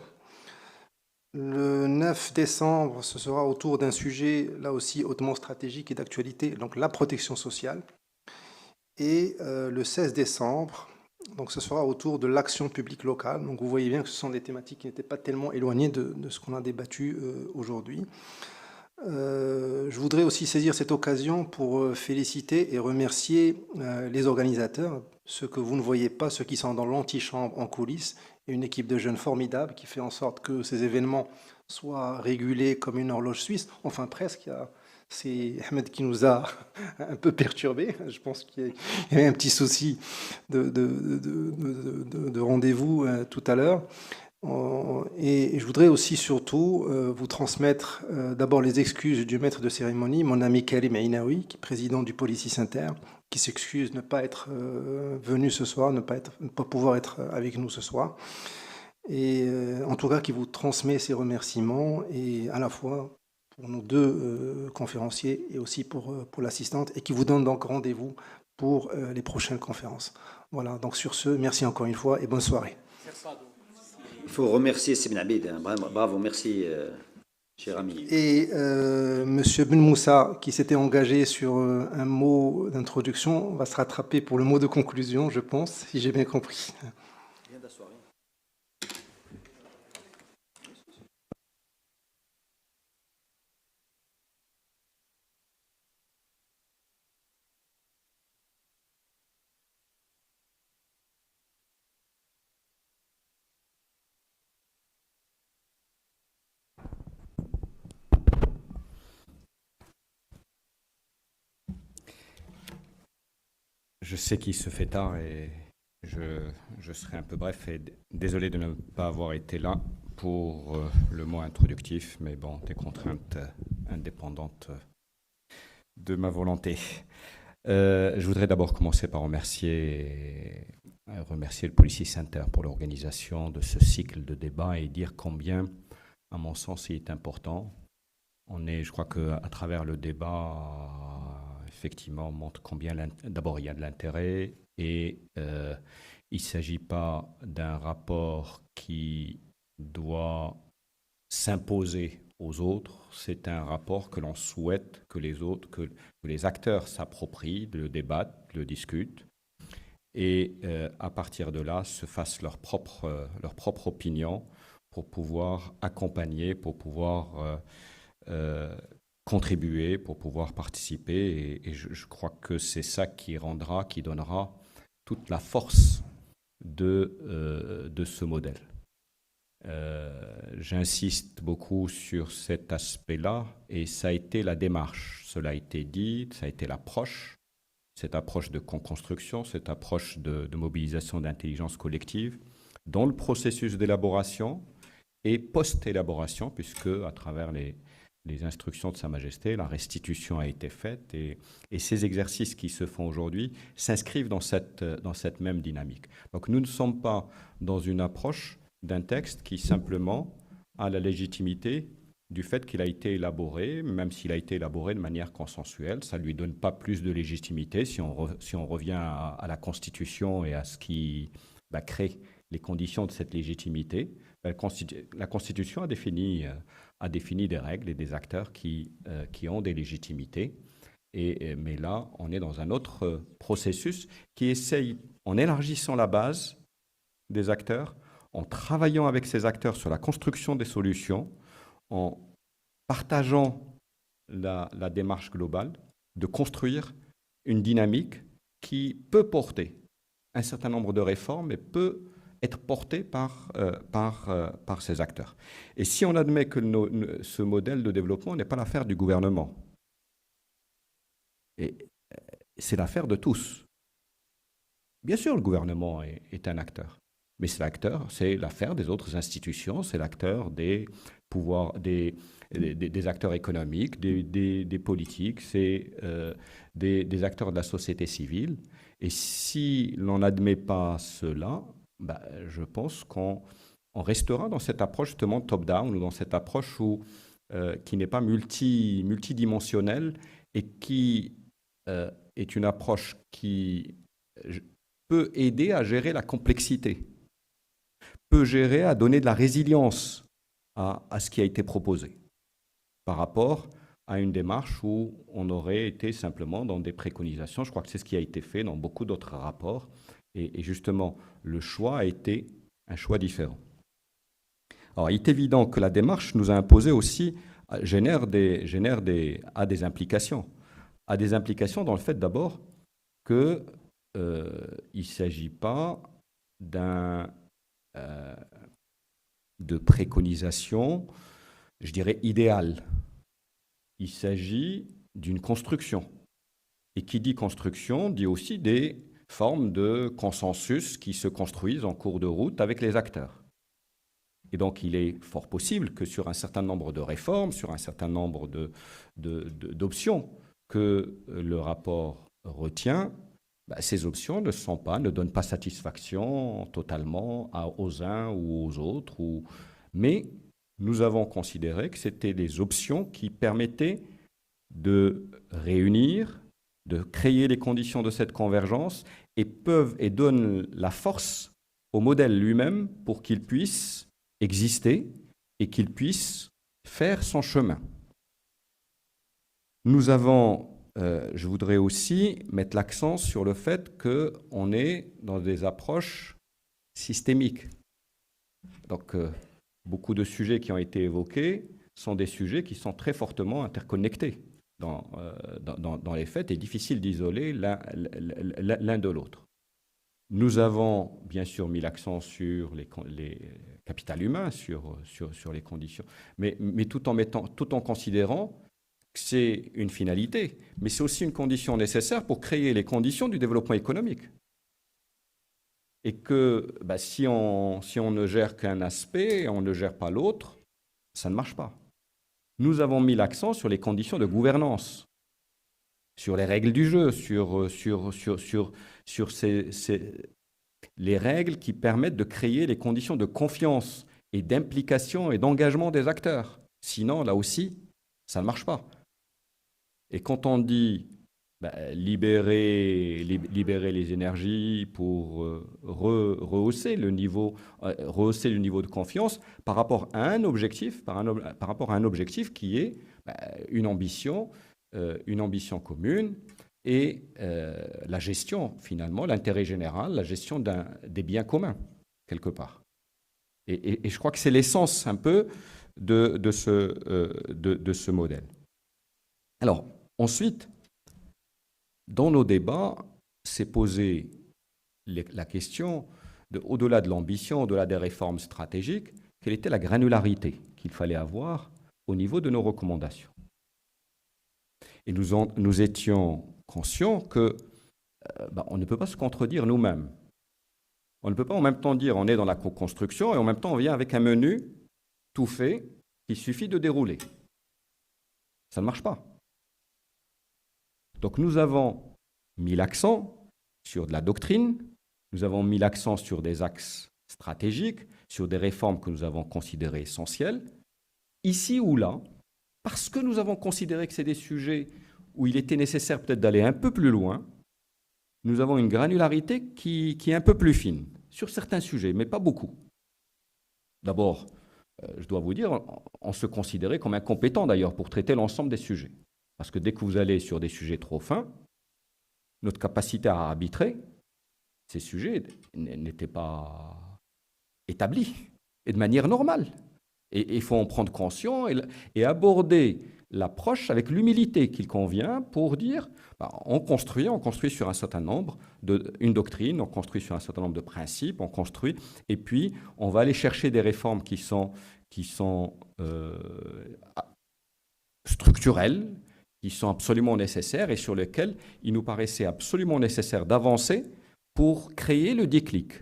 Le 9 décembre, ce sera autour d'un sujet là aussi hautement stratégique et d'actualité, donc la protection sociale. Et le 16 décembre, donc ce sera autour de l'action publique locale. Donc vous voyez bien que ce sont des thématiques qui n'étaient pas tellement éloignées de ce qu'on a débattu aujourd'hui. Je voudrais aussi saisir cette occasion pour féliciter et remercier les organisateurs, ceux que vous ne voyez pas, ceux qui sont dans l'antichambre en coulisses, et une équipe de jeunes formidables qui fait en sorte que ces événements soient régulés comme une horloge suisse, enfin presque. C'est Ahmed qui nous a un peu perturbés. Je pense qu'il y avait un petit souci de rendez-vous tout à l'heure. Et je voudrais aussi surtout vous transmettre d'abord les excuses du maître de cérémonie, mon ami Karim Ainaoui, qui est président du Policy Center, qui s'excuse de ne pas être venu ce soir, ne pas pouvoir être avec nous ce soir. Et en tout cas, qui vous transmet ses remerciements, et à la fois pour nos deux conférenciers et aussi pour l'assistante, et qui vous donne donc rendez-vous pour les prochaines conférences. Voilà, donc sur ce, merci encore une fois et bonne soirée. Il faut remercier Sibn Abid, bravo, merci, cher ami. Et M. Ben Moussa, qui s'était engagé sur un mot d'introduction, va se rattraper pour le mot de conclusion, je pense, si j'ai bien compris. Viens d'asseoir. Je sais qu'il se fait tard et je serai un peu bref et désolé de ne pas avoir été là pour le mot introductif, mais bon, des contraintes indépendantes de ma volonté. Je voudrais d'abord commencer par remercier le Policy Center pour l'organisation de ce cycle de débat et dire combien, à mon sens, il est important. Je crois qu'à travers le débat, effectivement, on montre combien, d'abord, il y a de l'intérêt et il ne s'agit pas d'un rapport qui doit s'imposer aux autres. C'est un rapport que l'on souhaite que les acteurs s'approprient, le débattent, le discutent et à partir de là, se fassent leur propre opinion pour pouvoir accompagner, pour pouvoir contribuer, pour pouvoir participer. Et je crois que c'est ça qui donnera toute la force de ce modèle. J'insiste beaucoup sur cet aspect-là et ça a été la démarche. Cela a été dit, ça a été l'approche, cette approche de co-construction, cette approche de mobilisation d'intelligence collective dans le processus d'élaboration et post-élaboration, puisque à travers les instructions de Sa Majesté, la restitution a été faite et ces exercices qui se font aujourd'hui s'inscrivent dans cette même dynamique. Donc nous ne sommes pas dans une approche d'un texte qui simplement a la légitimité du fait qu'il a été élaboré, même s'il a été élaboré de manière consensuelle. Ça ne lui donne pas plus de légitimité si on revient à la Constitution et à ce qui crée les conditions de cette légitimité. La Constitution a défini des règles et des acteurs qui ont des légitimités. Mais là, on est dans un autre processus qui essaye, en élargissant la base des acteurs, en travaillant avec ces acteurs sur la construction des solutions, en partageant la démarche globale, de construire une dynamique qui peut porter un certain nombre de réformes et peut être portée par ces acteurs. Et si on admet que ce modèle de développement n'est pas l'affaire du gouvernement, et c'est l'affaire de tous. Bien sûr, le gouvernement est un acteur. Mais c'est l'affaire des autres institutions, c'est l'acteur des pouvoirs, des acteurs économiques, des politiques, c'est des acteurs de la société civile. Et si l'on n'admet pas cela, je pense qu'on restera dans cette approche justement top-down ou dans cette approche qui n'est pas multidimensionnelle et qui est une approche qui peut aider à gérer la complexité, peut gérer à donner de la résilience à ce qui a été proposé par rapport à une démarche où on aurait été simplement dans des préconisations. Je crois que c'est ce qui a été fait dans beaucoup d'autres rapports et justement le choix a été un choix différent. Alors il est évident que la démarche nous a imposé aussi, a des implications. A des implications dans le fait d'abord qu'il ne s'agit pas de préconisation, je dirais, idéale. Il s'agit d'une construction. Et qui dit construction dit aussi des formes de consensus qui se construisent en cours de route avec les acteurs. Et donc, il est fort possible que sur un certain nombre de réformes, sur un certain nombre d'options que le rapport retient, ces options ne donnent pas satisfaction totalement aux uns ou aux autres. Mais nous avons considéré que c'était des options qui permettaient de réunir, de créer les conditions de cette convergence et donnent la force au modèle lui-même pour qu'il puisse exister et qu'il puisse faire son chemin. Nous avons, je voudrais aussi mettre l'accent sur le fait qu'on est dans des approches systémiques. Donc, beaucoup de sujets qui ont été évoqués sont des sujets qui sont très fortement interconnectés dans les faits et difficiles d'isoler l'un de l'autre. Nous avons bien sûr mis l'accent sur les capital humain, sur les conditions, mais tout en considérant que c'est une finalité, mais c'est aussi une condition nécessaire pour créer les conditions du développement économique. Et que si on ne gère qu'un aspect et on ne gère pas l'autre, ça ne marche pas. Nous avons mis l'accent sur les conditions de gouvernance, sur les règles du jeu, sur les règles qui permettent de créer les conditions de confiance et d'implication et d'engagement des acteurs. Sinon, là aussi, ça ne marche pas. Et quand on dit libérer les énergies pour rehausser le niveau de confiance par rapport à un objectif, qui est une ambition commune et la gestion, finalement, l'intérêt général, la gestion des biens communs, quelque part. Et je crois que c'est l'essence un peu de ce modèle. Alors, ensuite, dans nos débats, s'est posée la question, au-delà de l'ambition, au-delà des réformes stratégiques, quelle était la granularité qu'il fallait avoir au niveau de nos recommandations. Et nous étions conscients que on ne peut pas se contredire nous-mêmes. On ne peut pas en même temps dire on est dans la co-construction et en même temps on vient avec un menu tout fait qu'il suffit de dérouler. Ça ne marche pas. Donc nous avons mis l'accent sur de la doctrine, nous avons mis l'accent sur des axes stratégiques, sur des réformes que nous avons considérées essentielles, ici ou là, parce que nous avons considéré que c'est des sujets où il était nécessaire peut-être d'aller un peu plus loin, nous avons une granularité qui est un peu plus fine, sur certains sujets, mais pas beaucoup. D'abord, je dois vous dire, on se considérait comme incompétent d'ailleurs pour traiter l'ensemble des sujets. Parce que dès que vous allez sur des sujets trop fins, notre capacité à arbitrer ces sujets n'était pas établie, et de manière normale. Et il faut en prendre conscience et aborder l'approche avec l'humilité qu'il convient pour dire, on construit sur un certain nombre, une doctrine, on construit sur un certain nombre de principes, on construit, et puis on va aller chercher des réformes qui sont structurelles, qui sont absolument nécessaires et sur lesquelles il nous paraissait absolument nécessaire d'avancer pour créer le déclic.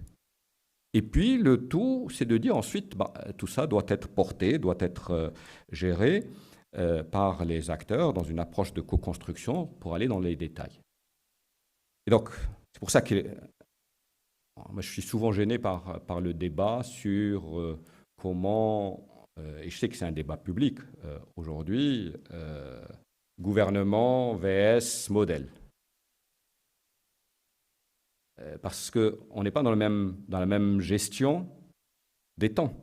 Et puis le tout, c'est de dire ensuite, tout ça doit être porté, doit être géré par les acteurs dans une approche de co-construction pour aller dans les détails. Et donc, c'est pour ça que moi, je suis souvent gêné par le débat sur comment, et je sais que c'est un débat public aujourd'hui, gouvernement vs modèle. Parce qu'on n'est pas dans la même gestion des temps.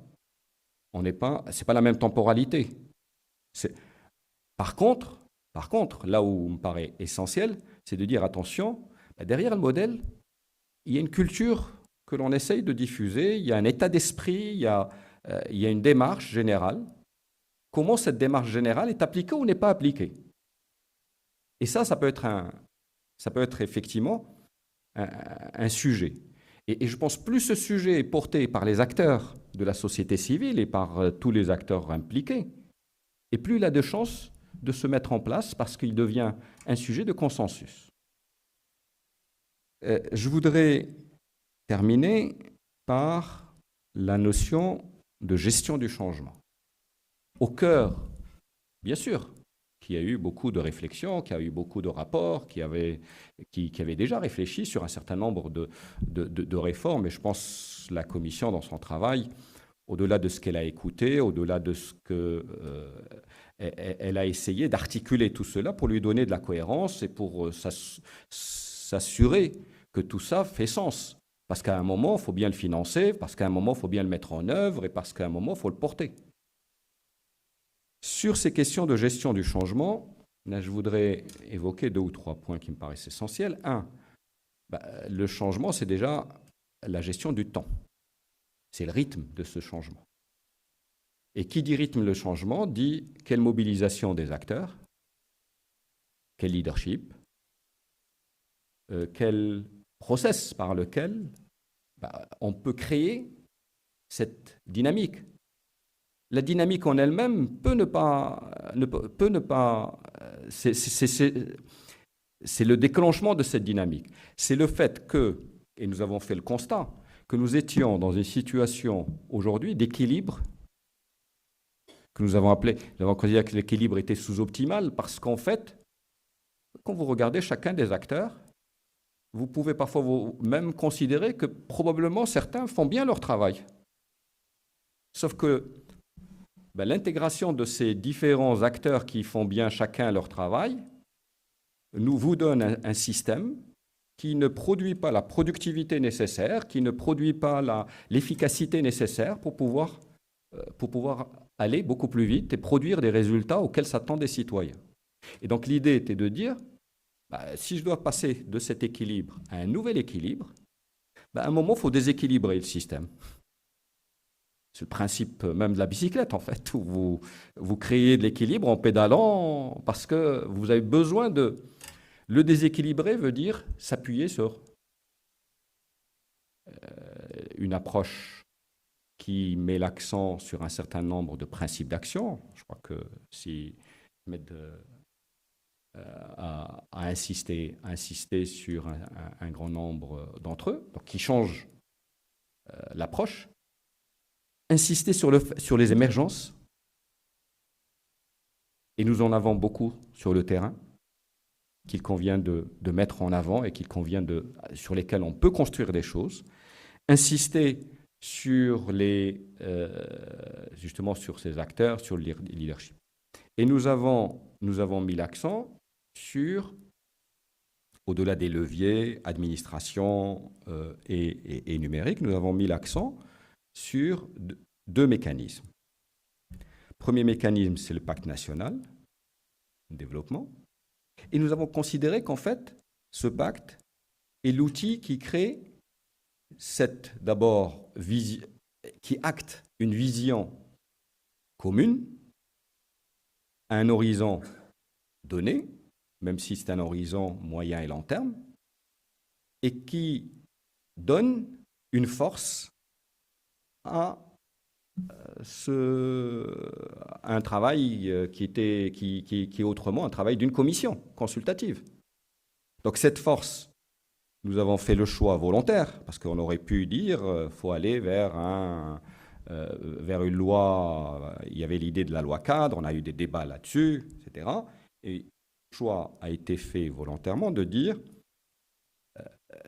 C'est pas la même temporalité. Par contre, là où il me paraît essentiel, c'est de dire attention, derrière le modèle, il y a une culture que l'on essaye de diffuser, il y a un état d'esprit, il y a une démarche générale. Comment cette démarche générale est appliquée ou n'est pas appliquée? Et ça peut être effectivement un sujet. Et je pense plus ce sujet est porté par les acteurs de la société civile et par tous les acteurs impliqués, et plus il a de chances de se mettre en place parce qu'il devient un sujet de consensus. Je voudrais terminer par la notion de gestion du changement. Au cœur, bien sûr, qu'il y a eu beaucoup de réflexions, qu'il y a eu beaucoup de rapports, qui avaient déjà réfléchi sur un certain nombre de réformes. Et je pense que la Commission, dans son travail, au-delà de ce qu'elle a écouté, au-delà de ce qu'elle a essayé d'articuler tout cela pour lui donner de la cohérence et pour s'assurer que tout ça fait sens. Parce qu'à un moment, il faut bien le financer, parce qu'à un moment, il faut bien le mettre en œuvre et parce qu'à un moment, il faut le porter. Sur ces questions de gestion du changement, là, je voudrais évoquer 2 ou 3 points qui me paraissent essentiels. Un, le changement, c'est déjà la gestion du temps. C'est le rythme de ce changement. Et qui dit rythme le changement dit quelle mobilisation des acteurs, quel leadership, quel process par lequel on peut créer cette dynamique. La dynamique en elle-même peut ne pas c'est le déclenchement de cette dynamique. C'est le fait que, et nous avons fait le constat, que nous étions dans une situation aujourd'hui d'équilibre, que nous avons considéré que l'équilibre était sous-optimal, parce qu'en fait, quand vous regardez chacun des acteurs, vous pouvez parfois même considérer que probablement certains font bien leur travail. Sauf que l'intégration de ces différents acteurs qui font bien chacun leur travail vous donne un système qui ne produit pas la productivité nécessaire, qui ne produit pas l'efficacité nécessaire pour pouvoir aller beaucoup plus vite et produire des résultats auxquels s'attendent les citoyens. Et donc l'idée était de dire, si je dois passer de cet équilibre à un nouvel équilibre, à un moment, il faut déséquilibrer le système. C'est le principe même de la bicyclette, en fait, où vous créez de l'équilibre en pédalant parce que vous avez besoin de... Le déséquilibrer veut dire s'appuyer sur une approche qui met l'accent sur un certain nombre de principes d'action. Je crois que si Ahmed a insisté sur un grand nombre d'entre eux, donc qui changent l'approche, insister sur les émergences, et nous en avons beaucoup sur le terrain, qu'il convient de mettre en avant et sur lesquels on peut construire des choses, insister sur justement sur ces acteurs, sur le leadership. Et nous avons mis l'accent sur, au-delà des leviers, administration et numérique, nous avons mis l'accent sur deux mécanismes. Premier mécanisme, c'est le pacte national de développement. Et nous avons considéré qu'en fait, ce pacte est l'outil qui crée qui acte une vision commune à un horizon donné, même si c'est un horizon moyen et long terme, et qui donne une force à un travail qui est autrement un travail d'une commission consultative. Donc cette force, nous avons fait le choix volontaire, parce qu'on aurait pu dire qu'il faut aller vers une loi, il y avait l'idée de la loi cadre, on a eu des débats là-dessus, etc. Et le choix a été fait volontairement de dire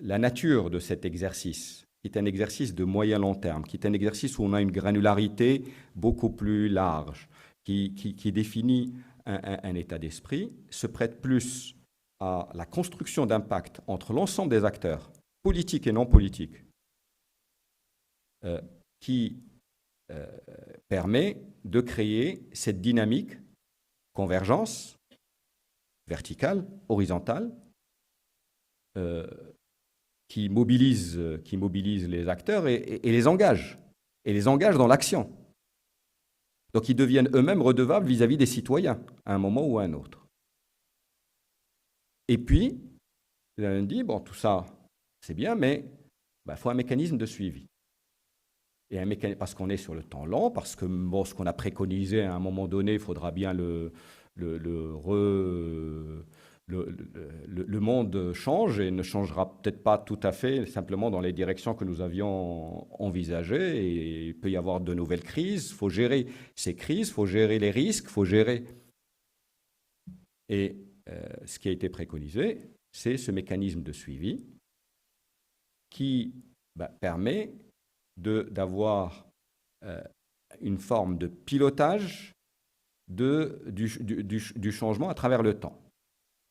la nature de cet exercice, qui est un exercice de moyen-long terme, qui est un exercice où on a une granularité beaucoup plus large, qui définit un état d'esprit, se prête plus à la construction d'impact entre l'ensemble des acteurs, politiques et non politiques, qui permet de créer cette dynamique, convergence, verticale, horizontale, qui mobilise les acteurs et les engage dans l'action. Donc ils deviennent eux-mêmes redevables vis-à-vis des citoyens, à un moment ou à un autre. Et puis, vous avez dit, bon, tout ça, c'est bien, mais il faut un mécanisme de suivi. Et parce qu'on est sur le temps long, parce que ce qu'on a préconisé à un moment donné, il faudra bien le monde change et ne changera peut-être pas tout à fait simplement dans les directions que nous avions envisagées. Et il peut y avoir de nouvelles crises. Il faut gérer ces crises, il faut gérer les risques, il faut gérer... Et ce qui a été préconisé, c'est ce mécanisme de suivi qui permet d'avoir une forme de pilotage du changement à travers le temps.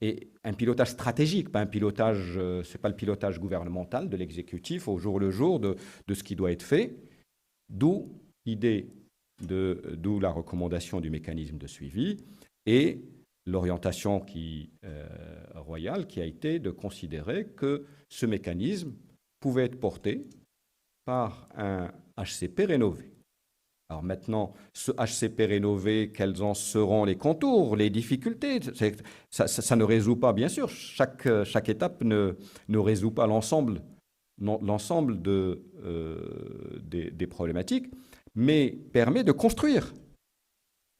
Et un pilotage stratégique, pas un pilotage, c'est pas le pilotage gouvernemental de l'exécutif au jour le jour de ce qui doit être fait, d'où l'idée, d'où la recommandation du mécanisme de suivi et l'orientation royale qui a été de considérer que ce mécanisme pouvait être porté par un HCP rénové. Alors maintenant, ce HCP rénové, quels en seront les contours, les difficultés? Ça ne résout pas, bien sûr, chaque étape ne résout pas l'ensemble des problématiques, mais permet de construire,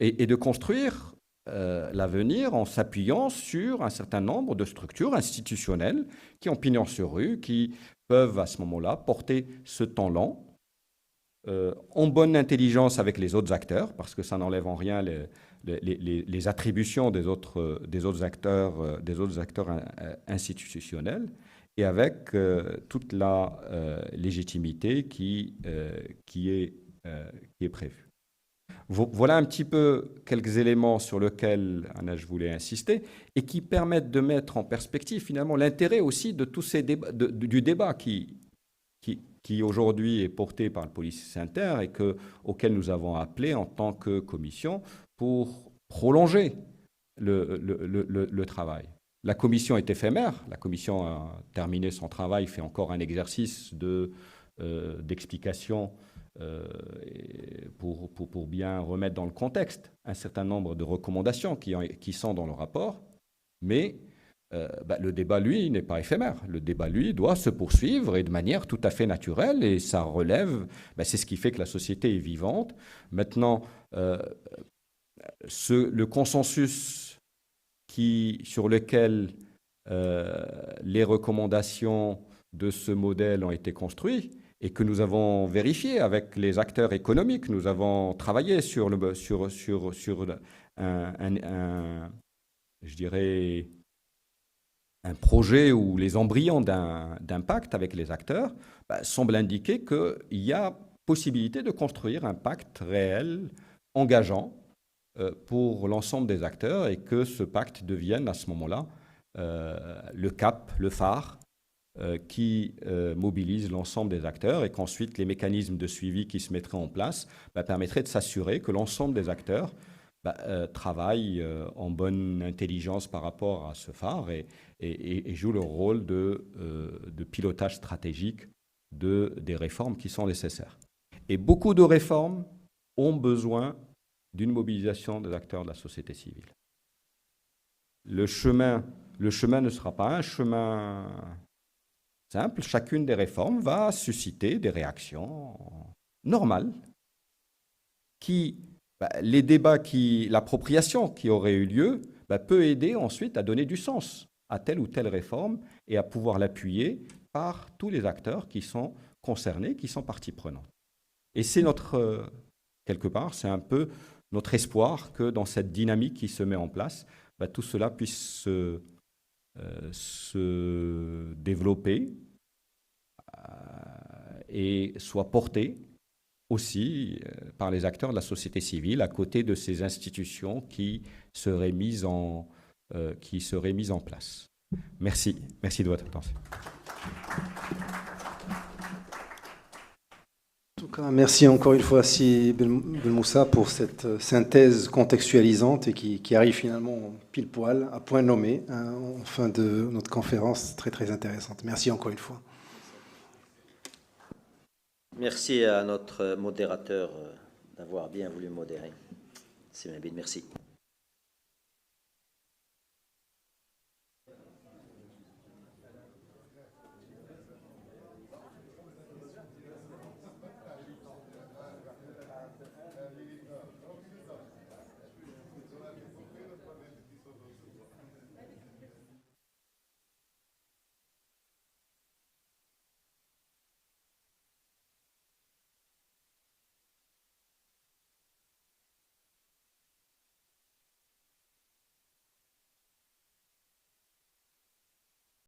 et de construire l'avenir en s'appuyant sur un certain nombre de structures institutionnelles qui ont pignon sur rue, qui peuvent à ce moment-là porter ce temps long, en bonne intelligence avec les autres acteurs, parce que ça n'enlève en rien les attributions des autres acteurs institutionnels, et avec toute la légitimité qui est qui est prévu. Voilà un petit peu quelques éléments sur lesquels je voulais insister et qui permettent de mettre en perspective finalement l'intérêt aussi de tous ces débats, du débat qui aujourd'hui est porté par le Policy Center et auquel nous avons appelé en tant que commission pour prolonger le travail. La commission est éphémère, la commission a terminé son travail, fait encore un exercice d'explication pour bien remettre dans le contexte un certain nombre de recommandations qui sont dans le rapport, mais le débat, lui, n'est pas éphémère. Le débat, lui, doit se poursuivre et de manière tout à fait naturelle, et ça relève, c'est ce qui fait que la société est vivante. Maintenant, le consensus sur lequel les recommandations de ce modèle ont été construites et que nous avons vérifié avec les acteurs économiques, nous avons travaillé sur un projet ou les embryons d'un pacte avec les acteurs, semble indiquer qu'il y a possibilité de construire un pacte réel, engageant pour l'ensemble des acteurs et que ce pacte devienne à ce moment-là le cap, le phare qui mobilise l'ensemble des acteurs et qu'ensuite les mécanismes de suivi qui se mettraient en place permettraient de s'assurer que l'ensemble des acteurs travaillent en bonne intelligence par rapport à ce phare et jouent leur rôle de pilotage stratégique des réformes qui sont nécessaires. Et beaucoup de réformes ont besoin d'une mobilisation des acteurs de la société civile. Le chemin ne sera pas un chemin simple. Chacune des réformes va susciter des réactions normales les débats, l'appropriation qui aurait eu lieu peut aider ensuite à donner du sens à telle ou telle réforme et à pouvoir l'appuyer par tous les acteurs qui sont concernés, qui sont partie prenante. Et c'est quelque part, c'est un peu notre espoir que dans cette dynamique qui se met en place, tout cela puisse se développer et soit porté aussi par les acteurs de la société civile à côté de ces institutions qui seraient mises en place. Merci de votre attention. En tout cas, merci encore une fois Si Belmoussa pour cette synthèse contextualisante et qui arrive finalement pile poil, à point nommé, en fin de notre conférence très très intéressante. Merci encore une fois. Merci à notre modérateur d'avoir bien voulu modérer. C'est bien, merci.